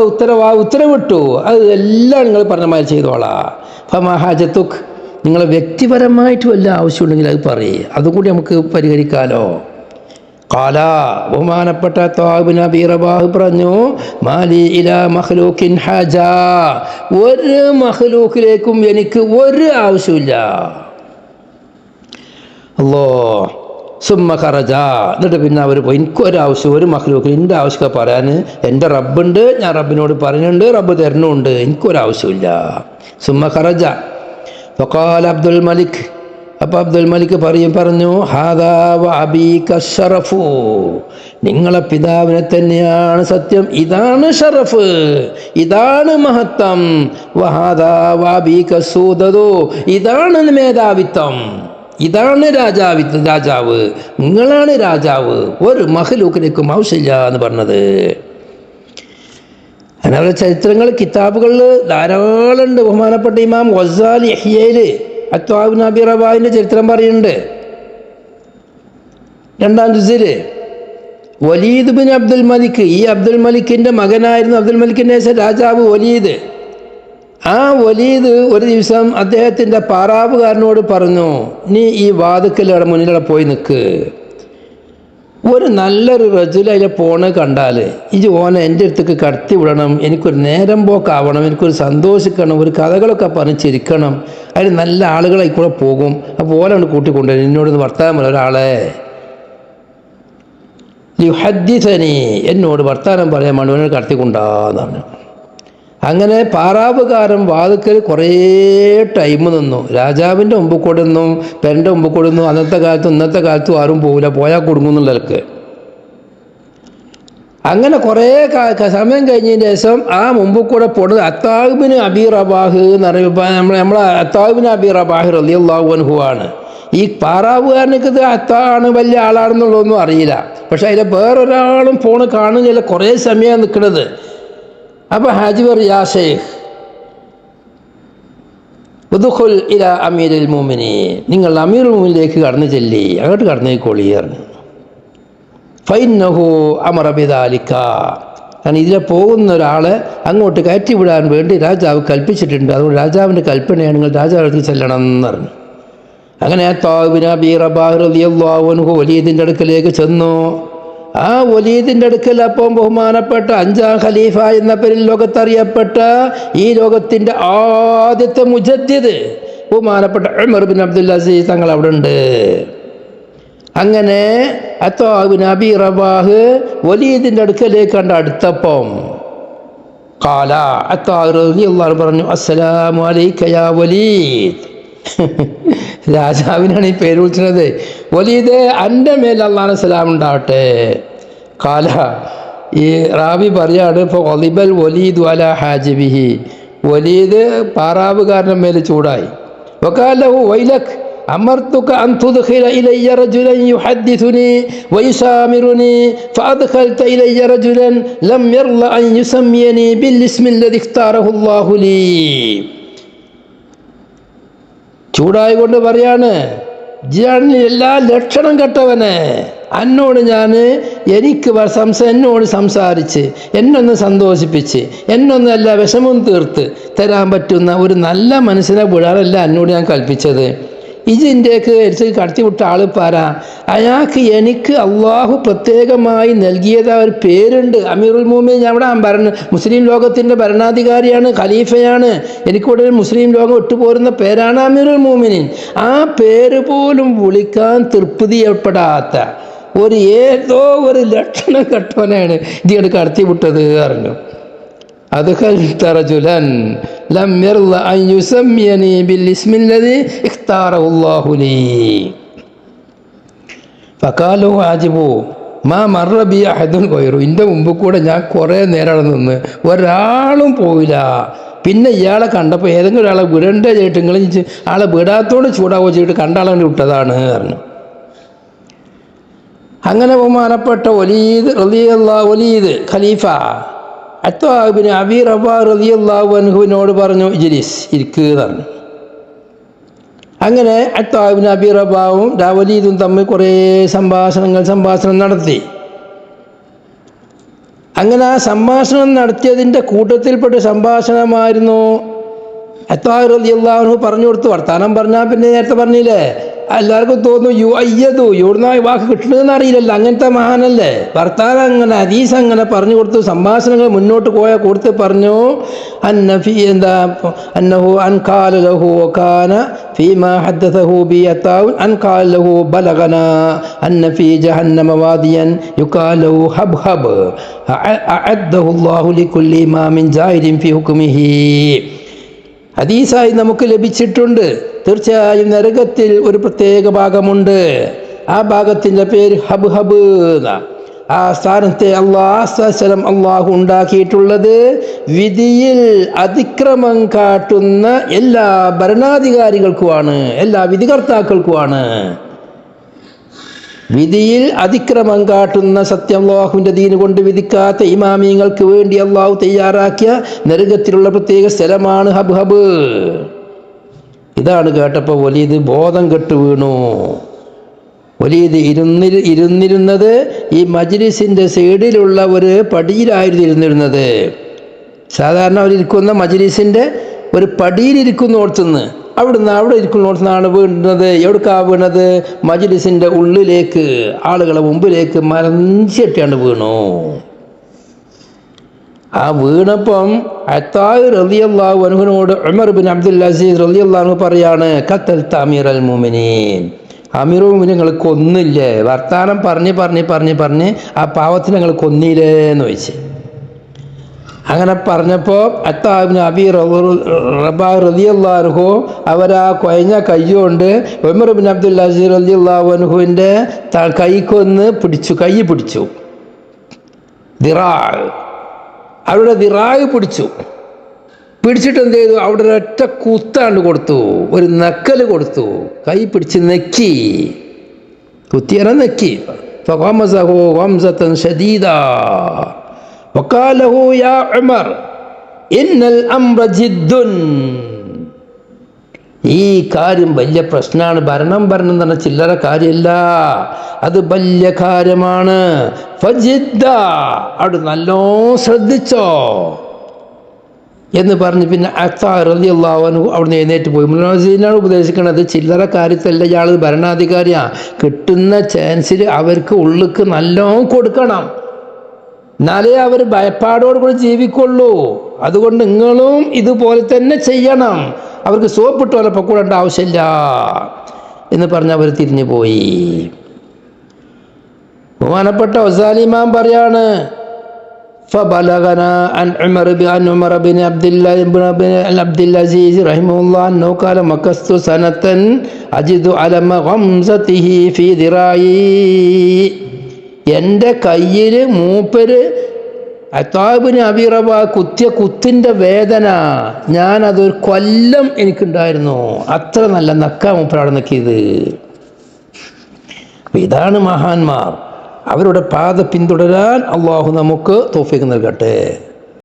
ഉത്തരവിട്ടു. അത് എല്ലാം നിങ്ങൾ പറഞ്ഞ മാതിരി ചെയ്തോളാം. ഫമാ ഹാജതുക്, നിങ്ങൾ വ്യക്തിപരമായിട്ട് വല്ല ആവശ്യമുണ്ടെങ്കിൽ അത് പറയേ, അതുകൂടി നമുക്ക് പരിഹരിക്കാമല്ലോ. ഖാല, ബഹുമാനപ്പെട്ട ത്വാബിൻ അബീ റബാഹ് പറഞ്ഞു, മാലി ഇലാ മഖ്ലൂഖിൻ ഹാജ, ഒരു മഖ്ലൂഖിലേക്കും എനിക്ക് ഒരു ആവശ്യമില്ല. അല്ലാഹ്. സുമ്മ ഖറജ, എന്നിട്ട് പിന്നെ അവർ പോയി. എനിക്കൊരാവശ്യം, ഒരു മഖ്ലൂഖിന് എൻ്റെ ആവശ്യമൊക്കെ പറയാൻ എൻ്റെ റബ്ബുണ്ട്, ഞാൻ റബ്ബിനോട് പറയുന്നുണ്ട്, റബ്ബ് തരണുണ്ട്, എനിക്കൊരാവശ്യമില്ല. സുമ്മ ഖറജ ഫഖാല അബ്ദുൽ മലിക്, അപ്പോൾ അബ്ദുൽ മലിക് പറഞ്ഞു, ഹാദാ വഅബീക ശറഫു, നിങ്ങളെ പിതാവിനെ തന്നെയാണ് സത്യം, ഇതാണ് ഷറഫ്, ഇതാണ് മഹത്വം. വഹാദാ വഅബീക സൂദദു, ഇതാണ് മേധാവിത്വം, ഇതാണ് രാജാവ്, നിങ്ങളാണ് രാജാവ്, ഒരു മഖ്ലൂഖിലേക്കും ആവശ്യമില്ല എന്ന് പറഞ്ഞത്. അങ്ങനെ ചരിത്രങ്ങൾ കിതാബുകളിൽ ധാരാളമുണ്ട്. ബഹുമാനപ്പെട്ട ഇമാം ഗസാലി ഇഹ്യയിൽ അത്വാബിൻ അബീ റബാഹിൻ്റെ ചരിത്രം പറയുന്നുണ്ട്. 2-ാം ജുസിൽ വലീദ് ബിൻ അബ്ദുൽ മലിക്, ഈ അബ്ദുൽ മലിക്കിൻ്റെ മകനായിരുന്നു അബ്ദുൽ മലിക്കിൻ്റെ രാജാവ് വലീദ്. ആ വലീദ് ഒരു ദിവസം അദ്ദേഹത്തിൻ്റെ പാറാവുകാരനോട് പറഞ്ഞു, നീ ഈ വാതുക്കലയുടെ മുന്നിലൂടെ പോയി നിൽക്ക്, ഒരു നല്ലൊരു റജുൽ അതിലെ പോണ കണ്ടാൽ ഈ ഓനെ എൻ്റെ അടുത്തേക്ക് കടത്തി വിടണം, എനിക്കൊരു നേരം പോക്കാവണം, എനിക്കൊരു സന്തോഷിക്കണം, ഒരു കഥകളൊക്കെ പറഞ്ഞ് ചിരിക്കണം, അതിൽ നല്ല ആളുകളായി കൂടെ പോകും. അപ്പോൾ ഓലാണ് കൂട്ടിക്കൊണ്ടുവരും, എന്നോടൊന്ന് വർത്താനം പറയാം, ഒരാളെ യുഹദ്ദിസനി, എന്നോട് വർത്താനം പറയാൻ മനുവിനെ കടത്തിക്കൊണ്ടാന്ന്. അങ്ങനെ പാറാവുകാരൻ വാതുക്കൽ കുറേ ടൈം നിന്നു. രാജാവിൻ്റെ മുമ്പ് കൊടുന്നു, പെരൻ്റെ മുമ്പ് കൊടുന്നു. അന്നത്തെ കാലത്തും ഇന്നത്തെ കാലത്തും ആരും പോകില്ല, പോയാൽ കൊടുങ്ങുന്നുള്ളവർക്ക്. അങ്ങനെ കുറേ സമയം കഴിഞ്ഞതിന് ശേഷം ആ മുമ്പ് കൂടെ പോണത് അത്താബിൻ അബീ റബാഹ് എന്ന് പറയുമ്പോൾ നമ്മളെ അത്താബിൻ അബീ റബാഹ് റളിയല്ലാഹു അൻഹു ആണ്. ഈ പാറാവുകാരനൊക്കെ ഇത് അത്താണ് വലിയ ആളാണെന്നുള്ളതൊന്നും അറിയില്ല. പക്ഷെ അതിലെ വേറൊരാളും പോണ് കാണുന്നില്ല, കുറേ സമയം നിൽക്കുന്നത്. അപ്പോൾ ഹാജി പറയും, യാ ശൈഖ് ഉദ്ഖുൽ ഇലാ അമീറുൽ മുഅ്മിനീൻ, നിങ്ങൾ അമീറുൽ മുഅ്മിനിലേക്ക് കടന്നു ചെല്ലി, അങ്ങോട്ട് കടന്നേക്കോളി പറഞ്ഞു. ഫൈന്നഹു അമറ ബിദാലിക, കാരണം ഇതിലെ പോകുന്ന ഒരാളെ അങ്ങോട്ട് കയറ്റിവിടാൻ വേണ്ടി രാജാവ് കൽപ്പിച്ചിട്ടുണ്ട്, അതുകൊണ്ട് രാജാവിൻ്റെ കൽപ്പനയാണ്, നിങ്ങൾ രാജാവിലേക്ക് ചെല്ലണം എന്ന് പറഞ്ഞു. അങ്ങനെ ത്വാബിൻ അബീ റബാഹ് റളിയല്ലാഹു അൻഹു വലീദിൻ്റെ അടുക്കലേക്ക് ചെന്നു. ആ വലീദിൻ്റെ അടുക്കൽ അപ്പം ബഹുമാനപ്പെട്ട 5-ാം ഖലീഫ എന്ന പേരിൽ ലോകത്തറിയപ്പെട്ട ഈ ലോകത്തിൻ്റെ ആദ്യത്തെ മുജദ്ദിദ് ബഹുമാനപ്പെട്ട ഉമർ ബിൻ അബ്ദുൽ അസീസ് തങ്ങൾ അവിടെ ഉണ്ട്. അങ്ങനെ അത്വാബിൻ അബീ റബാഹ് വലീദിൻ്റെ അടുക്കലേക്ക് കണ്ട് അടുത്തപ്പം ഖാല അത്വാബ് റളിയല്ലാഹു അൻഹു പറഞ്ഞു, അസ്സലാമു അലൈക യാ വലീദ്. രാജാവിനാണ് ഈ പേര് വിളിക്കുന്നത്. വലീദേ, എൻ്റെ മേൽ അല്ലാഹുവിൻ്റെ സലാം ഉണ്ടാവട്ടെ. ഖാല ഈ റാവി പറയാണ് ഇപ്പോൾ ഒലിബൽ വലീദ് അല ഹാജിബിഹി, വലീദ് പാറാവുകാരൻ്റെ മേൽ ചൂടായി. വഖാലഹു വൈലക് അമർത്തുക അൻ തുദ്ഖില ഇലയ്യ റജുലൻ യുഹദ്ദിസുനി വയുസാമിറുനി ഫഅദ്ഖൽത ഇലയ്യ റജുലൻ ലം യർള അൻ യുസമ്മിയനി ബിൽ ഇസ്മി അല്ലദി ഇഖ്താറഹു അല്ലാഹു ലീ. ചൂടായിക്കൊണ്ട് പറയാണ്, എല്ലാ ലക്ഷണം കെട്ടവനെ, എന്നോട് എന്നോട് സംസാരിച്ച് എന്നൊന്ന് സന്തോഷിപ്പിച്ച് എന്നൊന്ന് എല്ലാ വിഷമവും തീർത്ത് തരാൻ പറ്റുന്ന ഒരു നല്ല മനുഷ്യനെ വിടാനല്ല എന്നോട് ഞാൻ കൽപ്പിച്ചത്. ഇതിൻ്റെയൊക്കെ എടുത്ത് കടത്തിവിട്ട ആളിപ്പാരാ? അയാൾക്ക് എനിക്ക് അള്ളാഹു പ്രത്യേകമായി നൽകിയത് ഒരു പേരുണ്ട്, അമീറുൽ മോമിനീൻ. ഞാൻ ഇവിടെ പറഞ്ഞു, മുസ്ലിം ലോകത്തിൻ്റെ ഭരണാധികാരിയാണ്, ഖലീഫയാണ്. എനിക്കിവിടെ മുസ്ലിം ലോകം ഇട്ടുപോരുന്ന പേരാണ് അമീറുൽ മോമിനീൻ. ആ പേര് പോലും വിളിക്കാൻ തൃപ്തിപ്പെടാത്ത ഏതോ ഒരു ലക്ഷണം കെട്ടവനാണ് ഇതിവിടെ കടത്തിവിട്ടത് പറഞ്ഞു. أدخلت رجلا لم يرضى أن يسميني بالاسم الذي اختاره الله لي فقالوا عجبوا ما مر بي أحد غيره. എൻ്റെ മുമ്പ് കൂടെ ഞാൻ കുറേ നേരം നിന്ന് ഒരാളും പോയില്ല. പിന്നെ ഇയാളെ കണ്ടപ്പോൾ ഏതെങ്കിലും ഒരാളെ വിടേണ്ട ചെയ്തിട്ട് നിങ്ങൾ ആളെ വിടാത്തോട് ചൂടാവോ ചെയ്തിട്ട് കണ്ട ആളെ വിട്ടതാണ് പറഞ്ഞു. അങ്ങനെ ബഹുമാനപ്പെട്ട വലീദ് ഖലീഫ അത്വാബിന് അബീ റബാഹ് റളിയല്ലാഹു അൻഹുവിനോട് പറഞ്ഞു, ഇജ്ലിസ്, ഇരിക്കുക പറഞ്ഞു. അങ്ങനെ അത്വാബിന് അബീ റബാഹും വലീദും തമ്മിൽ കുറേ സംഭാഷണം നടത്തി. അങ്ങനെ ആ സംഭാഷണം നടത്തിയതിൻ്റെ കൂട്ടത്തിൽപ്പെട്ട സംഭാഷണമായിരുന്നു. അത്വാബ് റളിയല്ലാഹു അൻഹു പറഞ്ഞു കൊടുത്തു. വർത്താനം പറഞ്ഞാൽ പിന്നെ നേരത്തെ പറഞ്ഞില്ലേ, എല്ലാവർക്കും തോന്നുന്നു ഇവിടുന്ന് വാക്ക് കിട്ടണമെന്ന് അറിയില്ലല്ലോ, അങ്ങനത്തെ മഹാനല്ലേ. ഭർത്താവ് അങ്ങനെ ഹദീസ് അങ്ങനെ പറഞ്ഞു കൊടുത്തു. സംഭാഷണങ്ങൾ മുന്നോട്ട് കൊടുത്ത് പറഞ്ഞു, അന്നഹു അൻഖാല ലഹു വകാന ഫീമാ ഹദ്ദസഹു ബി അതാഉൻ അൻഖാല ലഹു ബലഗനാ അന്ന ഫീ ജഹന്നമ വാദിയൻ യുഖാലു ഹബ്ഹബ് അഅദ്ദഹു അല്ലാഹു ലികുല്ലി ഇമാമിൻ ജാഹിദിൻ ഫീ ഹുക്മിഹി. ഹദീസായി നമുക്ക് ലഭിച്ചിട്ടുണ്ട്. തീർച്ചയായും നരകത്തിൽ ഒരു പ്രത്യേക ഭാഗമുണ്ട്. ആ ഭാഗത്തിൻ്റെ പേര് ഹബ്ഹബ്. ആ സ്ഥാനത്തെ അള്ളാഹു ഉണ്ടാക്കിയിട്ടുള്ളത് വിധിയിൽ അതിക്രമം കാട്ടുന്ന എല്ലാ ഭരണാധികാരികൾക്കുമാണ്, എല്ലാ വിധികർത്താക്കൾക്കുമാണ്. വിധിയിൽ അതിക്രമം കാട്ടുന്ന സത്യം അല്ലാഹുവിൻ്റെ ദീന് കൊണ്ട് വിധിക്കാത്ത ഇമാമിങ്ങൾക്ക് വേണ്ടി അള്ളാഹു തയ്യാറാക്കിയ നരകത്തിലുള്ള പ്രത്യേക സ്ഥലമാണ് ഹബ്ഹബ്. ഇതാണ് കേട്ടപ്പോൾ വലീദ് ബോധം കെട്ടു വീണു. വലീദ് ഇരുന്നിരുന്നത് ഈ മജ്ലിസിൻ്റെ സൈഡിലുള്ള ഒരു പടിയിലായിരുന്നു ഇരുന്നിരുന്നത്. സാധാരണ അവരിയ്ക്കുന്ന മജ്ലിസിൻ്റെ ഒരു പടിയിലിരിക്കുന്നോടത്തുനിന്ന് അവിടെ ഇരിക്കുന്നോടത്തുനിന്നാണ് വീണത്. എവിടേക്കാണ് വീണത്? മജ്ലിസിൻ്റെ ഉള്ളിലേക്ക്, ആളുകളെ മുമ്പിലേക്ക് മലഞ്ചിട്ടാണ്ട് വീണു. ആ വീണപ്പം അത്താഹ് റളിയല്ലാഹു അൻഹുവിനോട് ഉമർ ബിൻ അബ്ദുൽ അസീസ് റളിയല്ലാഹു അൻഹു പറയാണ്, ഖത്തൽത അമീറൽ മുഅ്മിനീൻ, അമീറുൽ മുഅ്മിനീൻ നിങ്ങൾ കൊന്നില്ലേ? വർത്താനം പറഞ്ഞ് ആ പാവത്തിന് നിങ്ങൾ കൊന്നില്ലേ എന്ന് ചോദിച്ചു. അങ്ങനെ പറഞ്ഞപ്പോൾ അത്താബിന് അബീ റബാഹ് റളിയല്ലാഹു അൻഹു അവരാ കൊയഞ്ഞ കൈകൊണ്ട് ഉമർ ബിൻ അബ്ദുൽ അസീസ് റളിയല്ലാഹു അൻഹുവിൻ്റെ കൈ പിടിച്ചു. അവരുടെ ദിറായ് പിടിച്ചിട്ട് എന്ത് ചെയ്തു? അവിടെ ഒരൊറ്റ കുത്താണ്ട് കൊടുത്തു, ഒരു നക്കൽ കൊടുത്തു. കൈ പിടിച്ച് നെക്കി, കുത്തിയനെ നെക്കി. ഫഗമസഹു ഗംസതൻ ശദീദാ വഖാല ലഹു യാ ഉമർ ഇന്നൽ അംറ ജിദ്ദുൻ. ഈ കാര്യം വലിയ പ്രശ്നമാണ്. ഭരണം എന്ന് പറഞ്ഞാൽ ചില്ലറ കാര്യമല്ല, അത് വലിയ കാര്യമാണ്. ഫജിദ്ദ, അവിടെ നല്ലോ ശ്രദ്ധിച്ചോ എന്ന് പറഞ്ഞ് പിന്നെ അത്താഹ് റളിയല്ലാഹു അൻഹു അവിടുന്ന് എഴുന്നേറ്റ് പോയി. മുനാസിനാണ് ഉപദേശിക്കുന്നത്, ചില്ലറ കാര്യത്തല്ല, ഇയാൾ ഭരണാധികാരിയാണ്. കിട്ടുന്ന ചാൻസിൽ അവർക്ക് ഉള്ളിക്ക് നല്ലോ കൊടുക്കണം, എന്നാലേ അവർ ഭയപ്പാടോടുകൂടി ജീവിക്കുള്ളൂ. അതുകൊണ്ട് നിങ്ങളും ഇതുപോലെ തന്നെ ചെയ്യണം. അവർക്ക് സോപ്പിട്ട് പോലെ പൊക്കൂടേണ്ട ആവശ്യമില്ല എന്ന് പറഞ്ഞ് അവർ തിരിഞ്ഞു പോയി. ബഹുമാനപ്പെട്ട ഗസാലി ഇമാം പറയാണ്, فبلغنا عن عمر بن عبد العزيز رحمه الله أنه قال مكثت سنة أجد علم غمزته في ذراعي. എൻ്റെ കയ്യിൽ മൂപ്പര് അത്താബിന് അബിറബ കുത്തിയ കുത്തിൻ്റെ വേദന ഞാനതൊരു കൊല്ലം എനിക്കുണ്ടായിരുന്നു. അത്ര നല്ല നക്കാ മൂപ്പരാടെ നക്കിയത്. അപ്പം ഇതാണ് മഹാന്മാർ. അവരുടെ പാത പിന്തുടരാൻ അള്ളാഹു നമുക്ക് തൗഫീഖ് നൽകട്ടെ.